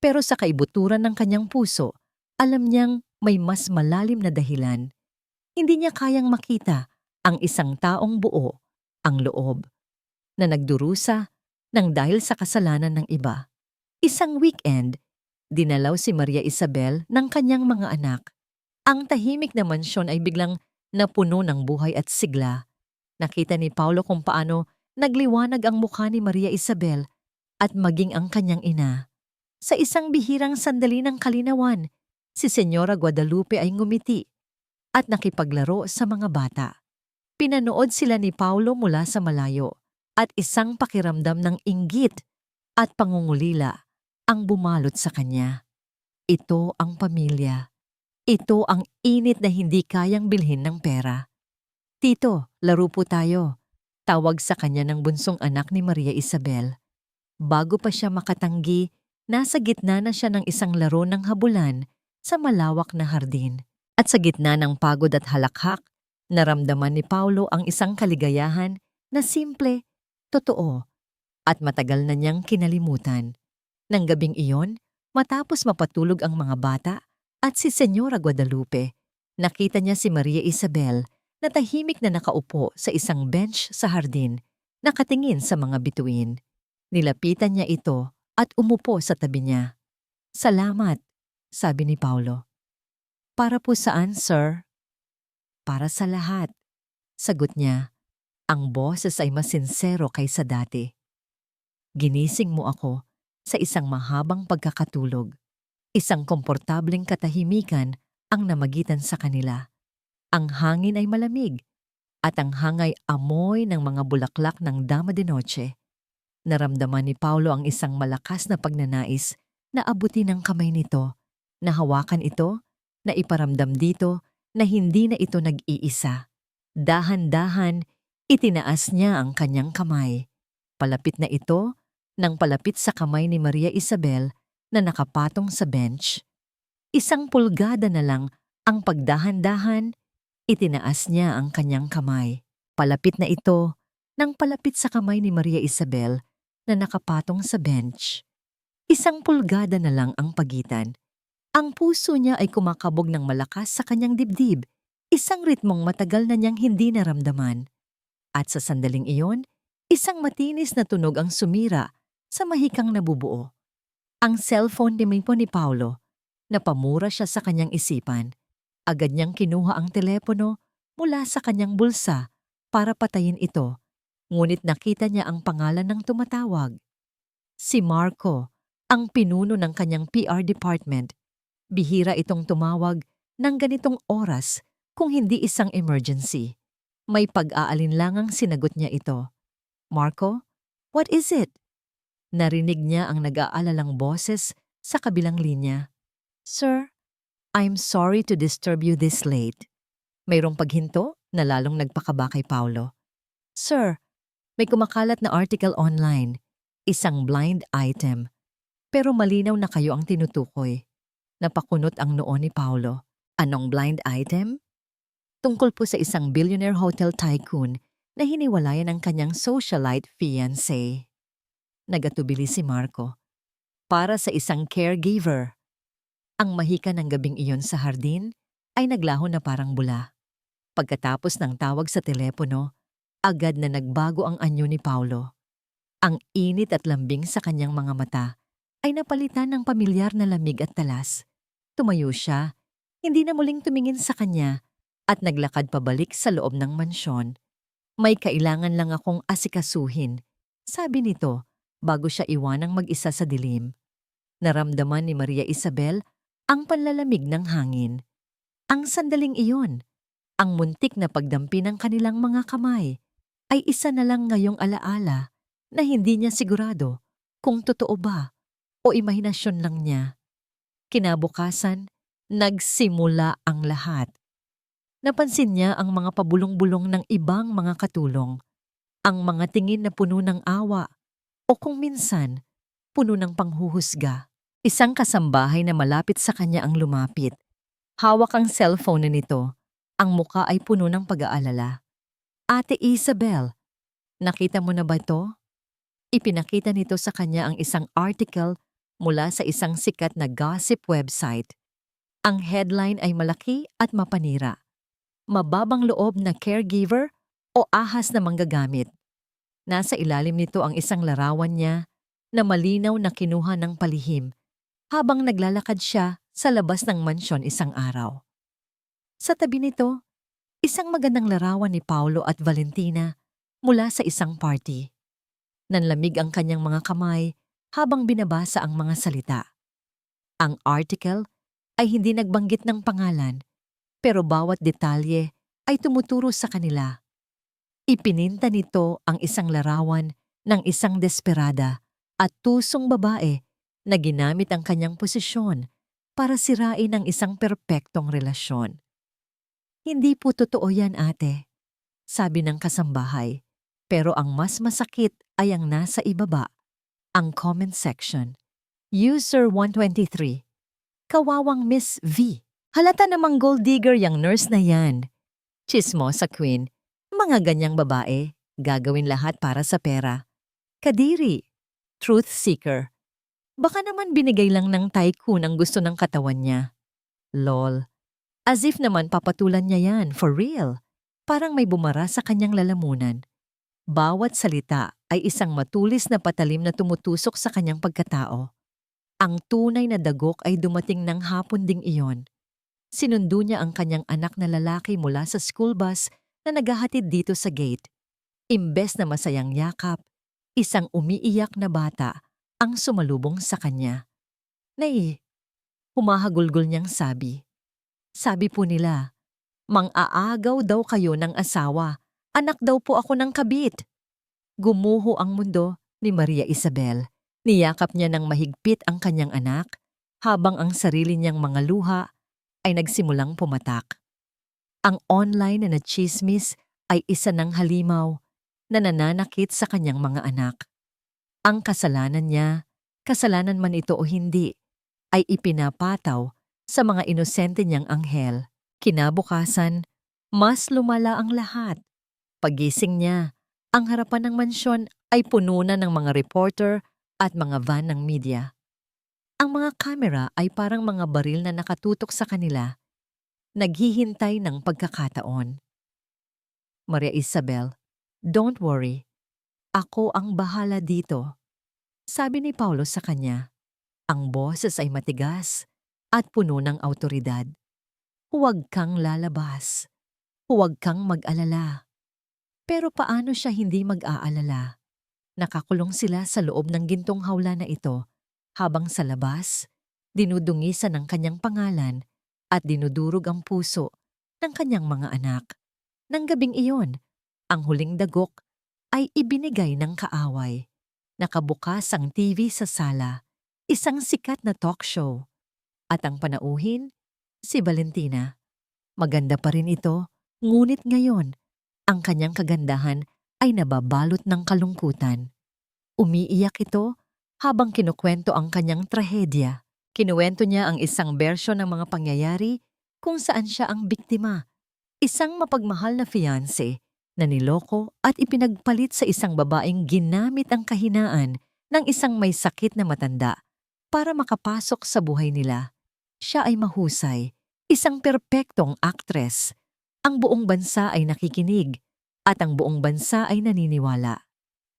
Pero sa kaibuturan ng kanyang puso, alam niyang may mas malalim na dahilan. Hindi niya kayang makita ang isang taong buo, ang loob, na nagdurusa ng dahil sa kasalanan ng iba. Isang weekend, dinalaw si Maria Isabel ng kanyang mga anak. Ang tahimik na mansyon ay biglang napuno ng buhay at sigla. Nakita ni Paulo kung paano nagliwanag ang mukha ni Maria Isabel at maging ang kanyang ina. Sa isang bihirang sandali ng kalinawan, si Senyora Guadalupe ay ngumiti at nakipaglaro sa mga bata. Pinanood sila ni Paulo mula sa malayo at isang pakiramdam ng inggit at pangungulila ang bumalot sa kanya. Ito ang pamilya. Ito ang init na hindi kayang bilhin ng pera. "Tito, laro po tayo," tawag sa kanya ng bunsong anak ni Maria Isabel. Bago pa siya makatanggi, nasa gitna na siya ng isang laro ng habulan sa malawak na hardin. At sa gitna ng pagod at halakhak, naramdaman ni Paulo ang isang kaligayahan na simple, totoo, at matagal na niyang kinalimutan. Nang gabing iyon, matapos mapatulog ang mga bata at si Senyora Guadalupe, nakita niya si Maria Isabel na tahimik na nakaupo sa isang bench sa hardin, nakatingin sa mga bituin. Nilapitan niya ito at umupo sa tabi niya. "Salamat," sabi ni Paulo. "Para po saan, sir?" para sa lahat. Sagot niya, ang boses ay mas sincero kaysa dati. Ginising mo ako sa isang mahabang pagkakatulog. Isang komportableng katahimikan ang namagitan sa kanila. Ang hangin ay malamig at ang hangay amoy ng mga bulaklak ng Dama de Noche. Naramdaman ni Paulo ang isang malakas na pagnanais na abutin ang kamay nito, na hawakan ito, na iparamdam dito na hindi na ito nag-iisa. Dahan-dahan, itinaas niya ang kanyang kamay. Palapit na ito nang palapit sa kamay ni Maria Isabel na nakapatong sa bench. 1 pulgada na lang ang pagdahan-dahan, itinaas niya ang kanyang kamay. Palapit na ito nang palapit sa kamay ni Maria Isabel na nakapatong sa bench. 1 pulgada na lang ang pagitan. Ang puso niya ay kumakabog ng malakas sa kanyang dibdib, isang ritmong matagal na niyang hindi naramdaman. At sa sandaling iyon, isang matinis na tunog ang sumira sa mahikang nabubuo. Ang cellphone ni Paulo. Napamura siya sa kanyang isipan. Agad niyang kinuha ang telepono mula sa kanyang bulsa para patayin ito. Ngunit nakita niya ang pangalan ng tumatawag. Si Marco, ang pinuno ng kanyang PR department. Bihira itong tumawag ng ganitong oras kung hindi isang emergency. May pag-aalinlangang sinagot niya ito. Marco, what is it? Narinig niya ang nag-aalalang boses sa kabilang linya. Sir, I'm sorry to disturb you this late. Mayroong paghinto na lalong nagpakaba kay Paulo. Sir, may kumakalat na article online, isang blind item. Pero malinaw na kayo ang tinutukoy. Napakunot ang noo ni Paulo. Anong blind item? Tungkol po sa isang billionaire hotel tycoon na hiniwalayan ng kanyang socialite fiancé. Nagatubili si Marco. Para sa isang caregiver. Ang mahika ng gabing iyon sa hardin ay naglaho na parang bula. Pagkatapos ng tawag sa telepono, agad na nagbago ang anyo ni Paulo. Ang init at lambing sa kanyang mga mata ay napalitan ng pamilyar na lamig at talas. Tumayo siya, hindi na muling tumingin sa kanya at naglakad pabalik sa loob ng mansyon. May kailangan lang akong asikasuhin, sabi nito bago siya iwanang mag-isa sa dilim. Naramdaman ni Maria Isabel ang panlalamig ng hangin. Ang sandaling iyon, ang muntik na pagdampi ng kanilang mga kamay, ay isa na lang ngayong alaala na hindi niya sigurado kung totoo ba o imahinasyon lang niya. Kinabukasan, nagsimula ang lahat. Napansin niya ang mga pabulong-bulong ng ibang mga katulong, ang mga tingin na puno ng awa o kung minsan, puno ng panghuhusga. Isang kasambahay na malapit sa kanya ang lumapit. Hawak ang cellphone na nito. Ang muka ay puno ng pag-aalala. Ate Isabel, nakita mo na ba ito? Ipinakita nito sa kanya ang isang article mula sa isang sikat na gossip website. Ang headline ay malaki at mapanira. Mababang loob na caregiver o ahas na manggagamit. Nasa ilalim nito ang isang larawan niya na malinaw na kinuha ng palihim habang naglalakad siya sa labas ng mansyon isang araw. Sa tabi nito, isang magandang larawan ni Paulo at Valentina mula sa isang party. Nanlamig ang kanyang mga kamay habang binabasa ang mga salita. Ang article ay hindi nagbanggit ng pangalan, pero bawat detalye ay tumuturo sa kanila. Ipininta nito ang isang larawan ng isang desperada at tusong babae na ginamit ang kanyang posisyon para sirain ang isang perpektong relasyon. Hindi po totoo yan, ate, sabi ng kasambahay. Pero ang mas masakit ay ang nasa ibaba, ang comment section. User 123. Kawawang Miss V. Halata namang gold digger yang nurse na yan. Chismosa queen. Mga ganyang babae, gagawin lahat para sa pera. Kadiri. Truth seeker. Baka naman binigay lang ng tycoon ang gusto ng katawan niya. Lol. As if naman papatulan niya yan, for real. Parang may bumara sa kanyang lalamunan. Bawat salita ay isang matulis na patalim na tumutusok sa kanyang pagkatao. Ang tunay na dagok ay dumating ng hapon ding iyon. Sinundo niya ang kanyang anak na lalaki mula sa school bus na naghahatid dito sa gate. Imbes na masayang yakap, isang umiiyak na bata ang sumalubong sa kanya. Nay, humahagulgol niyang sabi. Sabi po nila, mang-aagaw daw kayo ng asawa. Anak daw po ako ng kabit. Gumuho ang mundo ni Maria Isabel. Niyakap niya ng mahigpit ang kanyang anak, habang ang sarili niyang mga luha ay nagsimulang pumatak. Ang online na chismis ay isa ng halimaw na nananakit sa kanyang mga anak. Ang kasalanan niya, kasalanan man ito o hindi, ay ipinapataw sa mga inosente niyang anghel. Kinabukasan, mas lumala ang lahat. Pagising niya, ang harapan ng mansyon ay puno na ng mga reporter at mga van ng media. Ang mga kamera ay parang mga baril na nakatutok sa kanila, naghihintay ng pagkakataon. Maria Isabel, don't worry. Ako ang bahala dito. Sabi ni Paulo sa kanya. Ang boses ay matigas at puno ng awtoridad. Huwag kang lalabas. Huwag kang mag-alala. Pero paano siya hindi mag-aalala? Nakakulong sila sa loob ng gintong hawla na ito, habang sa labas, dinudungisan ng kanyang pangalan at dinudurog ang puso ng kanyang mga anak. Nang gabing iyon, ang huling dagok ay ibinigay ng kaaway. Nakabukas ang TV sa sala, isang sikat na talk show. At ang panauhin, si Valentina. Maganda pa rin ito, ngunit ngayon, ang kanyang kagandahan ay nababalot ng kalungkutan. Umiiyak ito habang kinukwento ang kanyang trahedya. Kinuwento niya ang isang bersyon ng mga pangyayari kung saan siya ang biktima. Isang mapagmahal na fiancé na niloko at ipinagpalit sa isang babaeng ginamit ang kahinaan ng isang may sakit na matanda para makapasok sa buhay nila. Siya ay mahusay, isang perpektong aktres. Ang buong bansa ay nakikinig at ang buong bansa ay naniniwala.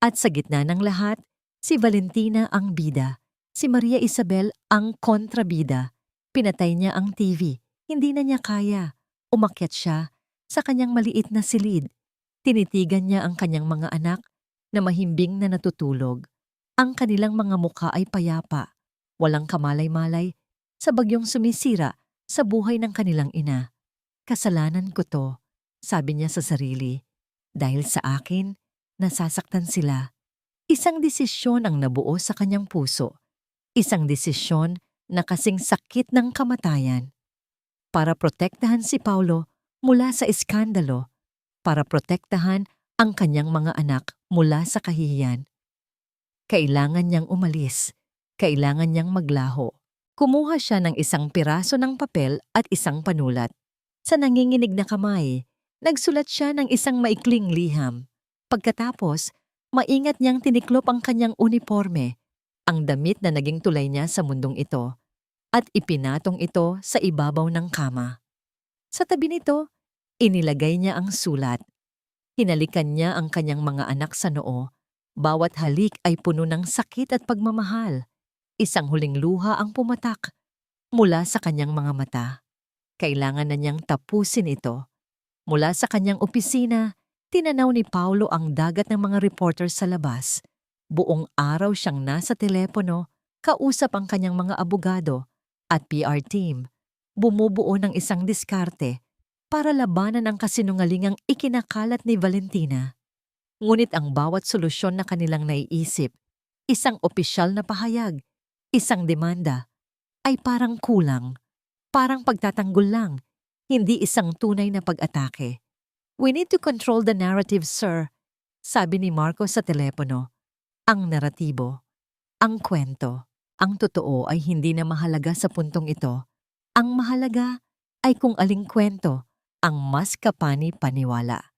At sa gitna ng lahat, si Valentina ang bida, si Maria Isabel ang kontrabida. Pinatay niya ang TV, hindi na niya kaya. Umakyat siya sa kanyang maliit na silid. Tinitigan niya ang kanyang mga anak na mahimbing na natutulog. Ang kanilang mga mukha ay payapa, walang kamalay-malay sa bagyong sumisira sa buhay ng kanilang ina. Kasalanan ko to, sabi niya sa sarili. Dahil sa akin, nasasaktan sila. Isang desisyon ang nabuo sa kanyang puso. Isang desisyon na kasing sakit ng kamatayan. Para protektahan si Paulo mula sa iskandalo, para protektahan ang kanyang mga anak mula sa kahihiyan. Kailangan niyang umalis. Kailangan niyang maglaho. Kumuha siya ng isang piraso ng papel at isang panulat. Sa nanginginig na kamay, nagsulat siya ng isang maikling liham. Pagkatapos, maingat niyang tiniklop ang kanyang uniforme, ang damit na naging tulay niya sa mundong ito, at ipinatong ito sa ibabaw ng kama. Sa tabi nito, inilagay niya ang sulat. Hinalikan niya ang kanyang mga anak sa noo. Bawat halik ay puno ng sakit at pagmamahal. Isang huling luha ang pumatak mula sa kanyang mga mata. Kailangan na niyang tapusin ito. Mula sa kanyang opisina, tinanaw ni Paulo ang dagat ng mga reporter sa labas. Buong araw siyang nasa telepono, kausap ang kanyang mga abogado at PR team. Bumubuo ng isang diskarte para labanan ang kasinungalingang ikinakalat ni Valentina. Ngunit ang bawat solusyon na kanilang naiisip, isang opisyal na pahayag, isang demanda, ay parang kulang, parang pagtatanggol lang, hindi isang tunay na pag-atake. We need to control the narrative, sir, sabi ni Marco sa telepono. Ang naratibo, ang kwento, ang totoo ay hindi na mahalaga sa puntong ito. Ang mahalaga ay kung aling kwento ang mas kapani-paniwala.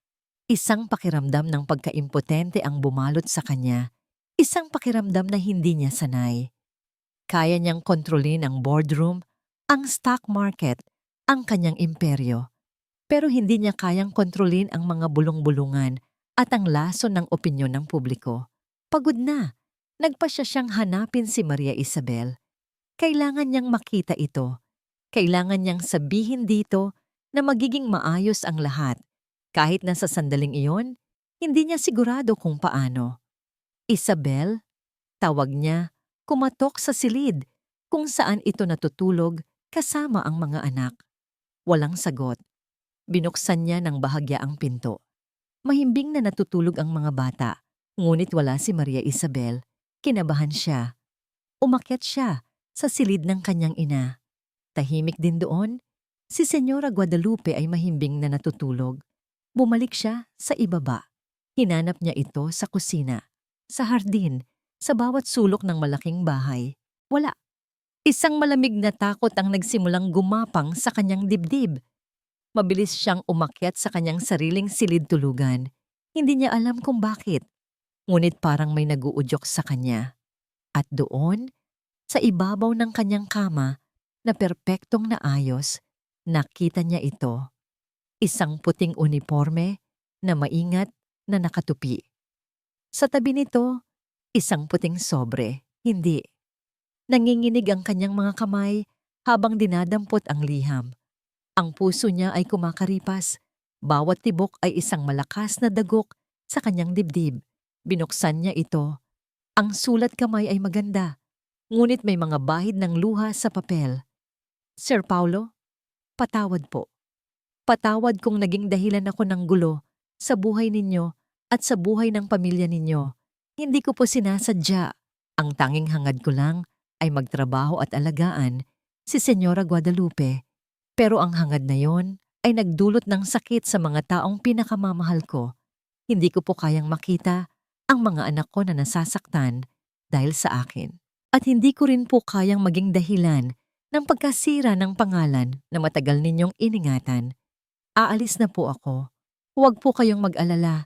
Isang pakiramdam ng pagkaimpotente ang bumalot sa kanya, isang pakiramdam na hindi niya sanay. Kaya niyang kontrolin ang boardroom, ang stock market, ang kanyang imperyo. Pero hindi niya kayang kontrolin ang mga bulong-bulungan at ang lason ng opinyon ng publiko. Pagod na, nagpasya siyang hanapin si Maria Isabel. Kailangan niyang makita ito. Kailangan niyang sabihin dito na magiging maayos ang lahat. Kahit na sa sandaling iyon, hindi niya sigurado kung paano. Isabel, tawag niya, kumatok sa silid kung saan ito natutulog kasama ang mga anak. Walang sagot. Binuksan niya ng bahagya ang pinto. Mahimbing na natutulog ang mga bata, ngunit wala si Maria Isabel. Kinabahan siya. Umakyat siya sa silid ng kanyang ina. Tahimik din doon, si Senyora Guadalupe ay mahimbing na natutulog. Bumalik siya sa ibaba. Hinanap niya ito sa kusina, sa hardin, sa bawat sulok ng malaking bahay. Wala. Isang malamig na takot ang nagsimulang gumapang sa kanyang dibdib. Mabilis siyang umakyat sa kanyang sariling silid tulugan. Hindi niya alam kung bakit, ngunit parang may naguudyok sa kanya. At doon, sa ibabaw ng kanyang kama, na perpektong naayos, nakita niya ito. Isang puting uniforme na maingat na nakatupi. Sa tabi nito, isang puting sobre. Hindi. Nanginginig ang kanyang mga kamay habang dinadampot ang liham. Ang puso niya ay kumakaripas. Bawat tibok ay isang malakas na dagok sa kanyang dibdib. Binuksan niya ito. Ang sulat kamay ay maganda, ngunit may mga bahid ng luha sa papel. Sir Paulo, patawad po. Patawad kung naging dahilan ako ng gulo sa buhay ninyo at sa buhay ng pamilya ninyo. Hindi ko po sinasadya. Ang tanging hangad ko lang ay magtrabaho at alagaan si Senyora Guadalupe. Pero ang hangad na yon ay nagdulot ng sakit sa mga taong pinakamamahal ko. Hindi ko po kayang makita ang mga anak ko na nasasaktan dahil sa akin. At hindi ko rin po kayang maging dahilan ng pagkasira ng pangalan na matagal ninyong iningatan. Aalis na po ako. Huwag po kayong mag-alala.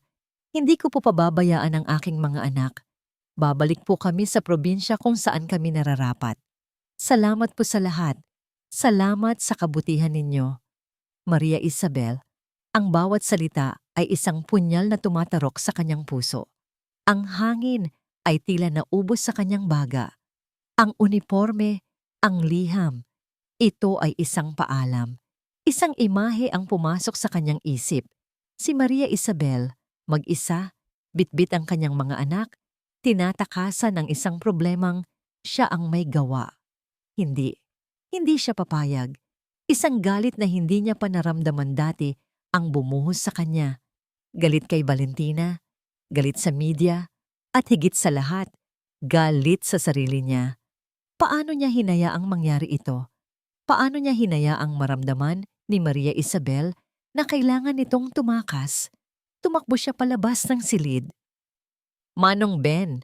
Hindi ko po pababayaan ang aking mga anak. Babalik po kami sa probinsya kung saan kami nararapat. Salamat po sa lahat. Salamat sa kabutihan ninyo. Maria Isabel, ang bawat salita ay isang punyal na tumatarok sa kanyang puso. Ang hangin ay tila naubos sa kanyang baga. Ang uniforme, ang liham, ito ay isang paalam. Isang imahe ang pumasok sa kanyang isip. Si Maria Isabel, mag-isa, bitbit ang kanyang mga anak, tinatakasan ng isang problemang siya ang may gawa. Hindi siya papayag. Isang galit na hindi niya pa naramdaman dati ang bumuhos sa kanya. Galit kay Valentina, galit sa media, at higit sa lahat, galit sa sarili niya. Paano niya hinayaang mangyari ito? Paano niya hinayaang maramdaman ni Maria Isabel na kailangan nitong tumakas? Tumakbo siya palabas ng silid. Manong Ben,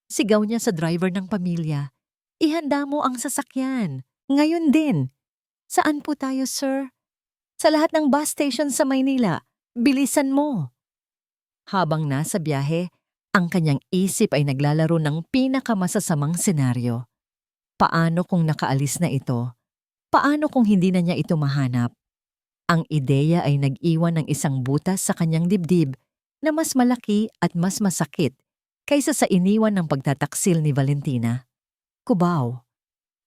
sigaw niya sa driver ng pamilya. Ihanda mo ang sasakyan. Ngayon din. Saan po tayo, sir? Sa lahat ng bus station sa Maynila. Bilisan mo. Habang nasa biyahe, ang kanyang isip ay naglalaro ng pinakamasasamang senaryo. Paano kung nakaalis na ito? Paano kung hindi na niya ito mahanap? Ang ideya ay nag-iwan ng isang butas sa kanyang dibdib na mas malaki at mas masakit kaysa sa iniwan ng pagtataksil ni Valentina. Cubao,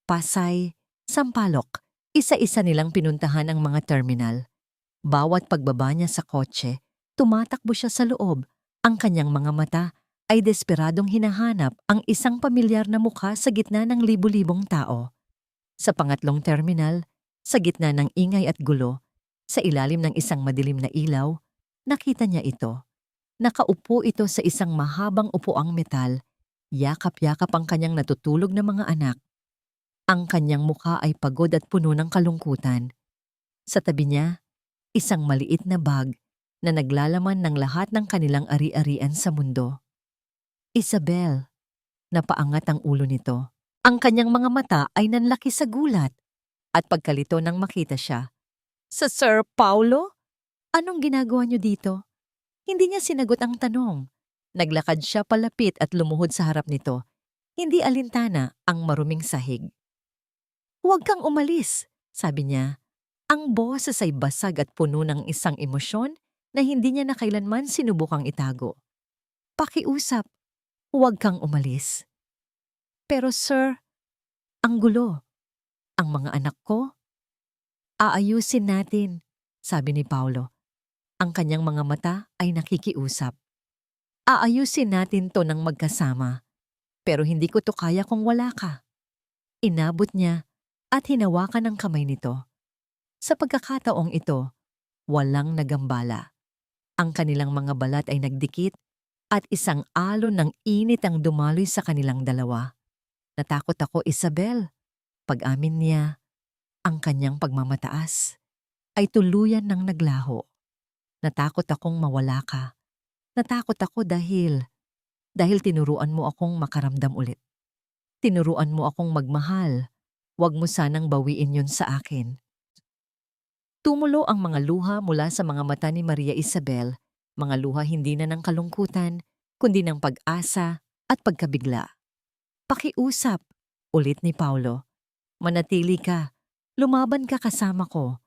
Pasay, Sampaloc, isa-isa nilang pinuntahan ang mga terminal. Bawat pagbaba niya sa kotse, tumatakbo siya sa loob. Ang kanyang mga mata ay desperadong hinahanap ang isang pamilyar na mukha sa gitna ng libu-libong tao. Sa pangatlong terminal, sa gitna ng ingay at gulo, sa ilalim ng isang madilim na ilaw, nakita niya ito. Nakaupo ito sa isang mahabang upuang metal, yakap-yakap ang kanyang natutulog na mga anak. Ang kanyang mukha ay pagod at puno ng kalungkutan. Sa tabi niya, isang maliit na bag na naglalaman ng lahat ng kanilang ari-arian sa mundo. Isabel, napaangat ang ulo nito. Ang kanyang mga mata ay nanlaki sa gulat at pagkalito nang makita siya. Sa Sir Paulo? Anong ginagawa niyo dito? Hindi niya sinagot ang tanong. Naglakad siya palapit at lumuhod sa harap nito. Hindi alintana ang maruming sahig. Huwag kang umalis, sabi niya. Ang boses ay basag at puno ng isang emosyon na hindi niya na kailanman sinubukang itago. Pakiusap, huwag kang umalis. Pero sir, ang gulo. Ang mga anak ko, Aayusin natin, sabi ni Paulo. Ang kanyang mga mata ay nakikiusap. Aayusin natin to ng magkasama, pero hindi ko to kaya kung wala ka. Inabot niya at hinawakan ang kamay nito. Sa pagkakataong ito, walang nagambala. Ang kanilang mga balat ay nagdikit at isang alon ng init ang dumaloy sa kanilang dalawa. Natakot ako, Isabel. Pag-amin niya, ang kanyang pagmamataas ay tuluyan ng naglaho. Natakot akong mawala ka. Natakot ako dahil tinuruan mo akong makaramdam ulit. Tinuruan mo akong magmahal. Huwag mo sanang bawiin yun sa akin. Tumulo ang mga luha mula sa mga mata ni Maria Isabel, mga luha hindi na ng kalungkutan, kundi ng pag-asa at pagkabigla. Pakiusap, ulit ni Paulo. Manatili ka, lumaban ka kasama ko.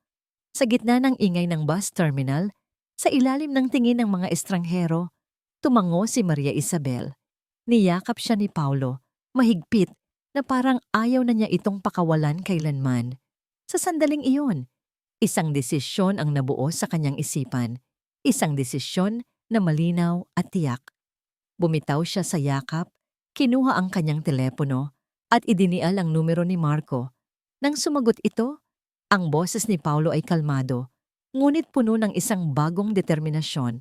Sa gitna ng ingay ng bus terminal, sa ilalim ng tingin ng mga estranghero, tumango si Maria Isabel. Niyakap siya ni Paulo, mahigpit, na parang ayaw na niya itong pakawalan kailanman. Sa sandaling iyon, isang desisyon ang nabuo sa kanyang isipan, isang desisyon na malinaw at tiyak. Bumitaw siya sa yakap, kinuha ang kanyang telepono at idinial ang numero ni Marco. Nang sumagot ito, ang boses ni Paulo ay kalmado, ngunit puno ng isang bagong determinasyon.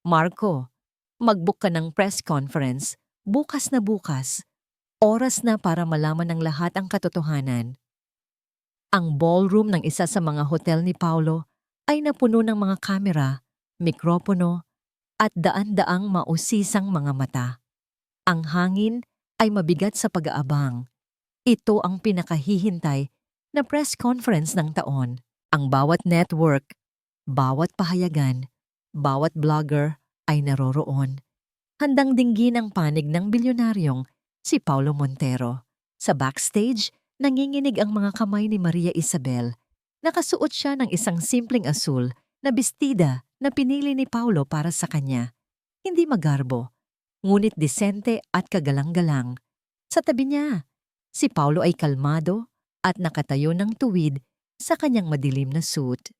Marco, mag-book ka ng press conference, bukas na bukas. Oras na para malaman ng lahat ang katotohanan. Ang ballroom ng isa sa mga hotel ni Paulo ay napuno ng mga kamera, mikropono, at daan-daang mausisang mga mata. Ang hangin ay mabigat sa pag-aabang. Ito ang pinakahihintay na press conference ng taon. Ang bawat network, bawat pahayagan, bawat blogger ay naroroon. Handang dinggin ang panig ng bilyonaryong si Paulo Montero. Sa backstage, nanginginig ang mga kamay ni Maria Isabel. Nakasuot siya ng isang simpleng asul na bestida na pinili ni Paulo para sa kanya. Hindi magarbo, ngunit disente at kagalang-galang. Sa tabi niya, si Paulo ay kalmado at nakatayo ng tuwid sa kanyang madilim na suit.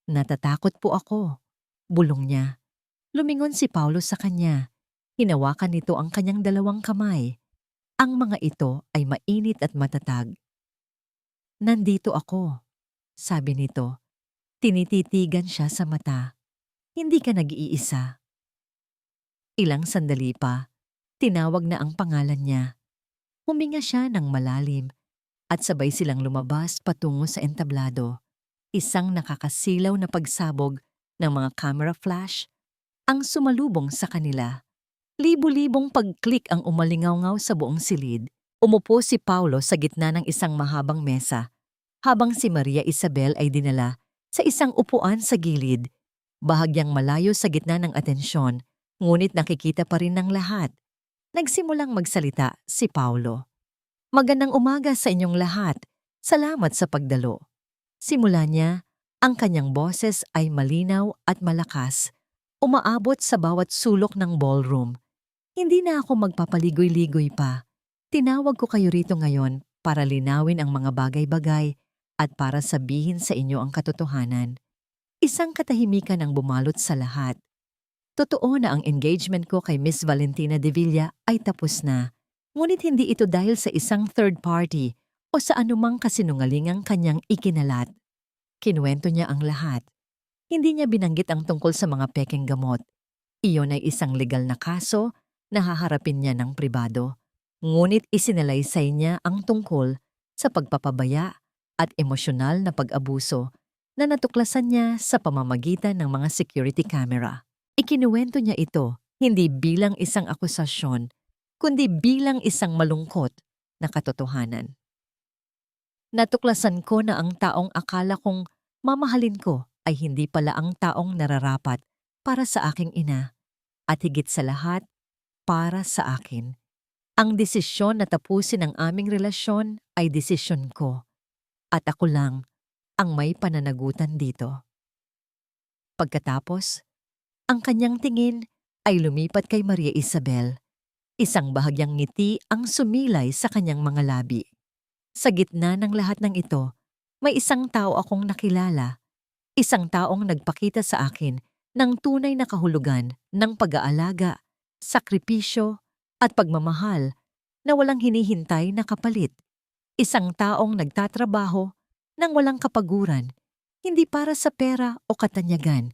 Natatakot po ako, bulong niya. Lumingon si Paulo sa kanya. Hinawakan nito ang kanyang dalawang kamay. Ang mga ito ay mainit at matatag. Nandito ako, sabi nito. Tinititigan siya sa mata. Hindi ka nag-iisa. Ilang sandali pa, tinawag na ang pangalan niya. Huminga siya ng malalim at sabay silang lumabas patungo sa entablado. Isang nakakasilaw na pagsabog ng mga camera flash ang sumalubong sa kanila. Libo-libong pag-click ang umalingaw-ngaw sa buong silid. Umupo si Paulo sa gitna ng isang mahabang mesa, habang si Maria Isabel ay dinala sa isang upuan sa gilid. Bahagyang malayo sa gitna ng atensyon, ngunit nakikita pa rin ng lahat. Nagsimulang magsalita si Paulo. Magandang umaga sa inyong lahat. Salamat sa pagdalo. Simula niya, ang kanyang boses ay malinaw at malakas, umaabot sa bawat sulok ng ballroom. Hindi na ako magpapaligoy-ligoy pa. Tinawag ko kayo rito ngayon para linawin ang mga bagay-bagay at para sabihin sa inyo ang katotohanan. Isang katahimikan ang bumalot sa lahat. Totoo na ang engagement ko kay Miss Valentina de Villa ay tapos na, ngunit hindi ito dahil sa isang third party o sa anumang kasinungalingang kanyang ikinalat. Kinuwento niya ang lahat. Hindi niya binanggit ang tungkol sa mga pekeng gamot. Iyon ay isang legal na kaso na haharapin niya ng pribado. Ngunit isinalaysay niya ang tungkol sa pagpapabaya at emosyonal na pag-abuso na natuklasan niya sa pamamagitan ng mga security camera. Ikinuwento niya ito hindi bilang isang akusasyon, kundi bilang isang malungkot na katotohanan. Natuklasan ko na ang taong akala kong mamahalin ko ay hindi pala ang taong nararapat para sa aking ina at higit sa lahat, para sa akin. Ang desisyon na tapusin ang aming relasyon ay desisyon ko at ako lang ang may pananagutan dito. Pagkatapos, ang kanyang tingin ay lumipat kay Maria Isabel. Isang bahagyang ngiti ang sumilay sa kanyang mga labi. Sa gitna ng lahat ng ito, May isang tao akong nakilala, isang taong nagpakita sa akin ng tunay na kahulugan ng pag-aalaga, sakripisyo, at pagmamahal na walang hinihintay na kapalit. Isang taong nagtatrabaho nang walang kapaguran, hindi para sa pera o katanyagan,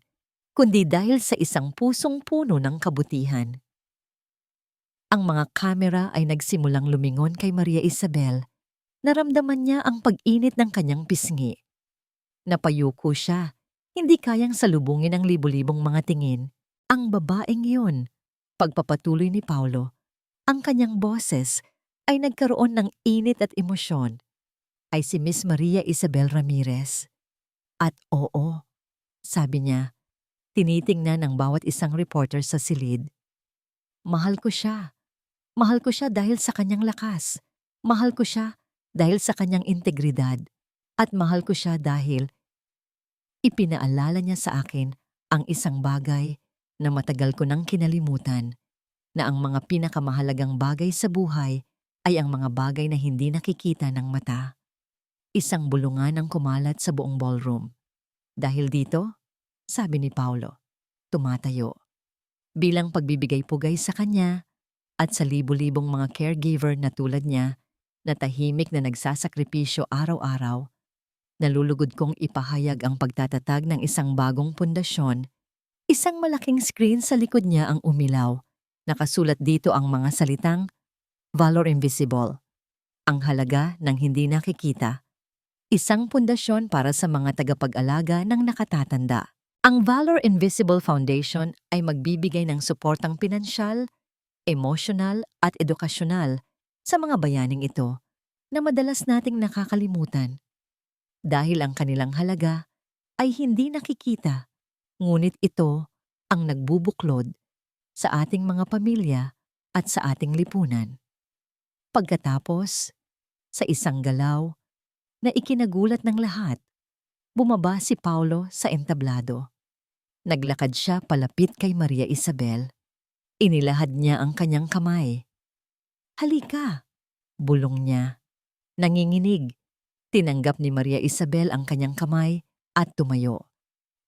kundi dahil sa isang pusong puno ng kabutihan. Ang mga kamera ay nagsimulang lumingon kay Maria Isabel. Naramdaman niya ang pag-init ng kanyang pisngi. Napayuko siya, hindi kayang salubungin ang libu-libong mga tingin. Ang babaeng yun, pagpapatuloy ni Paulo, ang kanyang boses ay nagkaroon ng init at emosyon, ay si Miss Maria Isabel Ramirez. At oo, sabi niya, tinitingnan ng bawat isang reporter sa silid. Mahal ko siya. Mahal ko siya dahil sa kanyang lakas. Mahal ko siya dahil sa kanyang integridad. At mahal ko siya dahil ipinaalala niya sa akin ang isang bagay na matagal ko nang kinalimutan, na ang mga pinakamahalagang bagay sa buhay ay ang mga bagay na hindi nakikita ng mata. Isang bulungan ang kumalat sa buong ballroom. Dahil dito, sabi ni Paulo, tumatayo. Bilang pagbibigay pugay sa kanya at sa libu-libong mga caregiver na tulad niya na tahimik na nagsasakripisyo araw-araw, nalulugod kong ipahayag ang pagtatatag ng isang bagong pundasyon. Isang malaking screen sa likod niya ang umilaw. Nakasulat dito ang mga salitang, Valor Invisible, ang halaga ng hindi nakikita. Isang pundasyon para sa mga tagapag-alaga ng nakatatanda. Ang Valor Invisible Foundation ay magbibigay ng suportang pinansyal, emosyonal at edukasyonal sa mga bayaning ito na madalas nating nakakalimutan. Dahil ang kanilang halaga ay hindi nakikita, ngunit ito ang nagbubuklod sa ating mga pamilya at sa ating lipunan. Pagkatapos, sa isang galaw na ikinagulat ng lahat, bumaba si Paulo sa entablado. Naglakad siya palapit kay Maria Isabel. Inilahad niya ang kanyang kamay. Halika, bulong niya. Nanginginig, tinanggap ni Maria Isabel ang kanyang kamay at tumayo.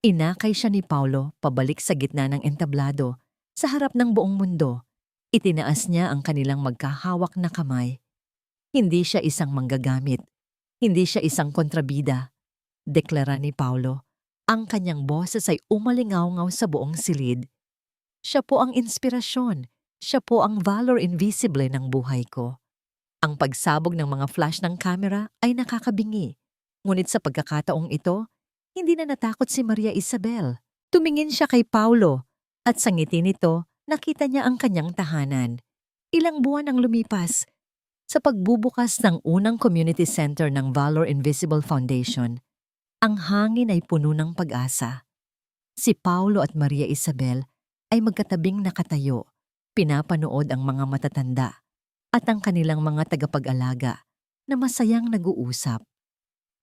Inakay siya ni Paulo pabalik sa gitna ng entablado, sa harap ng buong mundo. Itinaas niya ang kanilang magkahawak na kamay. Hindi siya isang manggagamit. Hindi siya isang kontrabida. Deklara ni Paulo. Ang kanyang boses ay umalingaw-ngaw sa buong silid. Siya po ang inspirasyon. Siya po ang valor invisible ng buhay ko. Ang pagsabog ng mga flash ng kamera ay nakakabingi. Ngunit sa pagkakataong ito, hindi na natakot si Maria Isabel. Tumingin siya kay Paulo at sa ngiti nito, nakita niya ang kanyang tahanan. Ilang buwan ang lumipas. Sa pagbubukas ng unang community center ng Valor Invisible Foundation, ang hangin ay puno ng pag-asa. Si Paulo at Maria Isabel ay magkatabing nakatayo, pinapanood ang mga matatanda at ang kanilang mga tagapag-alaga na masayang nag-uusap.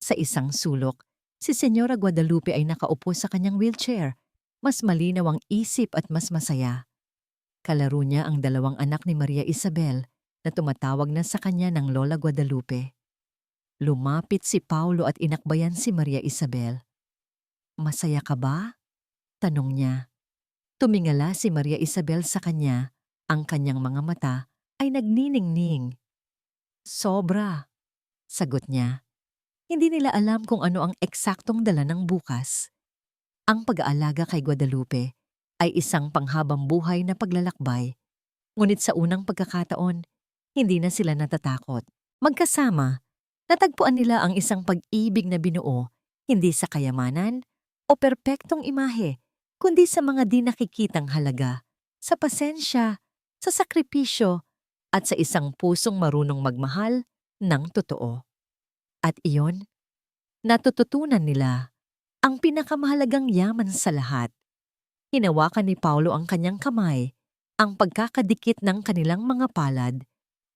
Sa isang sulok, si Senyora Guadalupe ay nakaupo sa kanyang wheelchair, mas malinaw ang isip at mas masaya. Kalaro niya ang dalawang anak ni Maria Isabel na tumatawag na sa kanya ng Lola Guadalupe. Lumapit si Paulo at inakbayan si Maria Isabel. Masaya ka ba? Tanong niya. Tumingala si Maria Isabel sa kanya, ang kanyang mga mata ay nagniningning. Sobra, sagot niya. Hindi nila alam kung ano ang eksaktong dala ng bukas. Ang pag-aalaga kay Guadalupe ay isang panghabang buhay na paglalakbay. Ngunit sa unang pagkakataon, hindi na sila natatakot. Magkasama, natagpuan nila ang isang pag-ibig na binuo, hindi sa kayamanan o perpektong imahe, kundi sa mga di nakikitang halaga, sa pasensya, sa sakripisyo, at sa isang pusong marunong magmahal ng totoo. At iyon, natututunan nila ang pinakamahalagang yaman sa lahat. Hinawakan ni Paulo ang kanyang kamay, ang pagkakadikit ng kanilang mga palad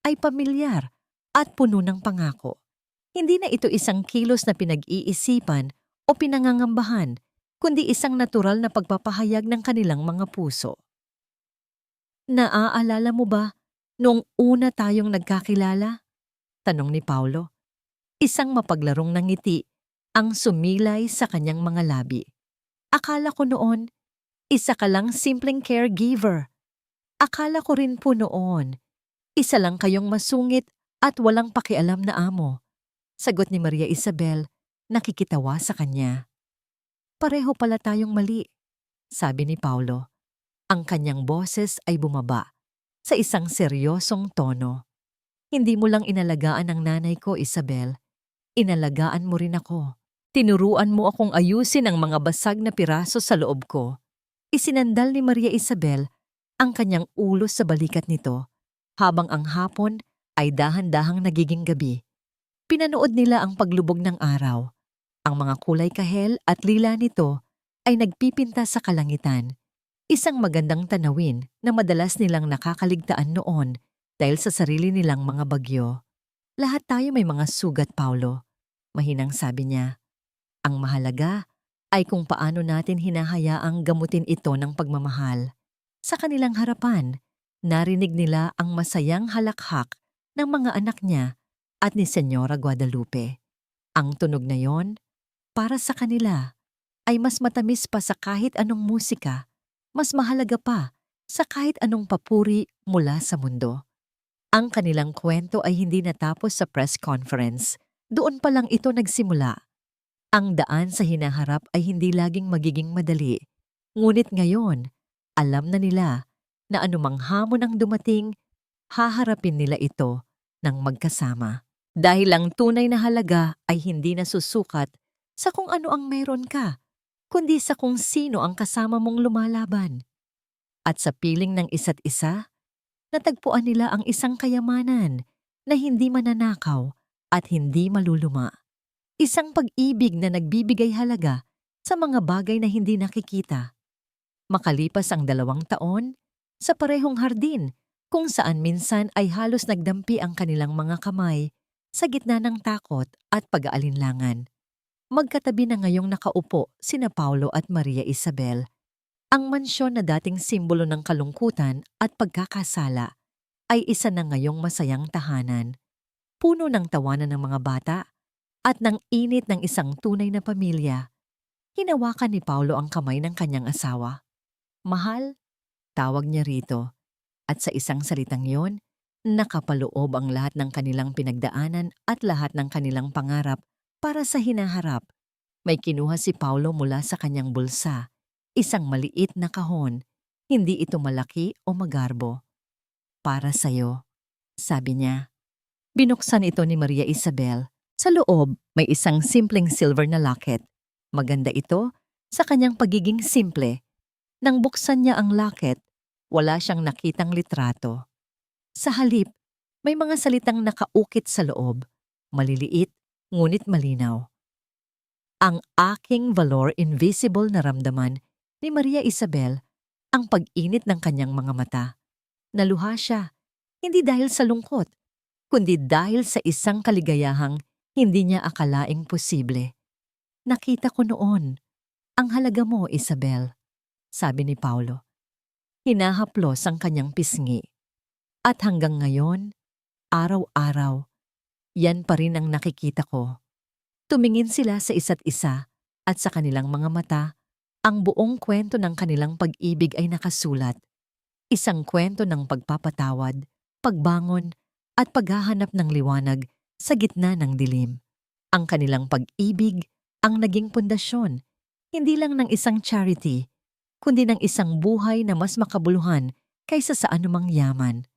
ay pamilyar at puno ng pangako. Hindi na ito isang kilos na pinag-iisipan o pinangangambahan, kundi isang natural na pagpapahayag ng kanilang mga puso. Naaalala mo ba noong una tayong nagkakilala? Tanong ni Paulo. Isang mapaglarong ngiti ang sumilay sa kanyang mga labi. Akala ko noon, isa ka lang simpleng caregiver. Akala ko rin po noon, isa lang kayong masungit at walang pakialam na amo. Sagot ni Maria Isabel, nakikitawa sa kanya. Pareho pala tayong mali, sabi ni Paulo. Ang kanyang boses ay bumaba sa isang seryosong tono. Hindi mo lang inalagaan ang nanay ko, Isabel. Inalagaan mo rin ako. Tinuruan mo akong ayusin ang mga basag na piraso sa loob ko. Isinandal ni Maria Isabel ang kanyang ulo sa balikat nito habang ang hapon ay dahan-dahang nagiging gabi. Pinanood nila ang paglubog ng araw. Ang mga kulay kahel at lila nito ay nagpipinta sa kalangitan. Isang magandang tanawin na madalas nilang nakakaligtaan noon dahil sa sarili nilang mga bagyo. Lahat tayo may mga sugat, Paulo. Mahinang sabi niya. Ang mahalaga ay kung paano natin hinahayaang gamutin ito ng pagmamahal. Sa kanilang harapan, narinig nila ang masayang halakhak ng mga anak niya at ni Senyora Guadalupe. Ang tunog na yon, para sa kanila, ay mas matamis pa sa kahit anong musika, mas mahalaga pa sa kahit anong papuri mula sa mundo. Ang kanilang kwento ay hindi natapos sa press conference. Doon pa lang ito nagsimula. Ang daan sa hinaharap ay hindi laging magiging madali. Ngunit ngayon, alam na nila na anumang hamon ang dumating, haharapin nila ito ng magkasama. Dahil ang tunay na halaga ay hindi nasusukat sa kung ano ang meron ka, kundi sa kung sino ang kasama mong lumalaban. At sa piling ng isa't isa, natagpuan nila ang isang kayamanan na hindi mananakaw at hindi maluluma. Isang pag-ibig na nagbibigay halaga sa mga bagay na hindi nakikita. Makalipas ang 2 taon, sa parehong hardin kung saan minsan ay halos nagdampi ang kanilang mga kamay sa gitna ng takot at pag-aalinlangan. Magkatabi na ngayong nakaupo sina Paulo at Maria Isabel. Ang mansyon na dating simbolo ng kalungkutan at pagkakasala ay isa na ngayong masayang tahanan. Puno ng tawanan ng mga bata at ng init ng isang tunay na pamilya. Hinawakan ni Paulo ang kamay ng kanyang asawa. Mahal, tawag niya rito. At sa isang salitang yon, nakapaloob ang lahat ng kanilang pinagdaanan at lahat ng kanilang pangarap para sa hinaharap. May kinuha si Paulo mula sa kanyang bulsa. Isang maliit na kahon. Hindi ito malaki o magarbo. Para sa'yo, sabi niya. Binuksan ito ni Maria Isabel. Sa loob, may isang simpleng silver na locket. Maganda ito sa kanyang pagiging simple. Nang buksan niya ang locket, wala siyang nakitang litrato. Sa halip, may mga salitang nakaukit sa loob, maliliit ngunit malinaw. Ang aking valor invisible na ramdaman ni Maria Isabel ang pag-init ng kanyang mga mata. Naluha siya, hindi dahil sa lungkot, kundi dahil sa isang kaligayahang hindi niya akalaing posible. Nakita ko noon, ang halaga mo, Isabel, sabi ni Paulo. Hinahaplos ang kanyang pisngi. At hanggang ngayon, araw-araw, yan pa rin ang nakikita ko. Tumingin sila sa isa't isa at sa kanilang mga mata, ang buong kwento ng kanilang pag-ibig ay nakasulat. Isang kwento ng pagpapatawad, pagbangon, at paghahanap ng liwanag sa gitna ng dilim. Ang kanilang pag-ibig ang naging pundasyon, hindi lang ng isang charity, kundi ng isang buhay na mas makabuluhan kaysa sa anumang yaman.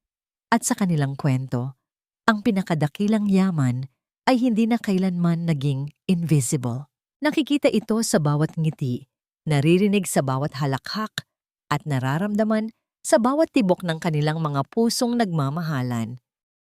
At sa kanilang kwento, ang pinakadakilang yaman ay hindi na kailanman naging invisible. Nakikita ito sa bawat ngiti, naririnig sa bawat halakhak, at nararamdaman sa bawat tibok ng kanilang mga pusong nagmamahalan.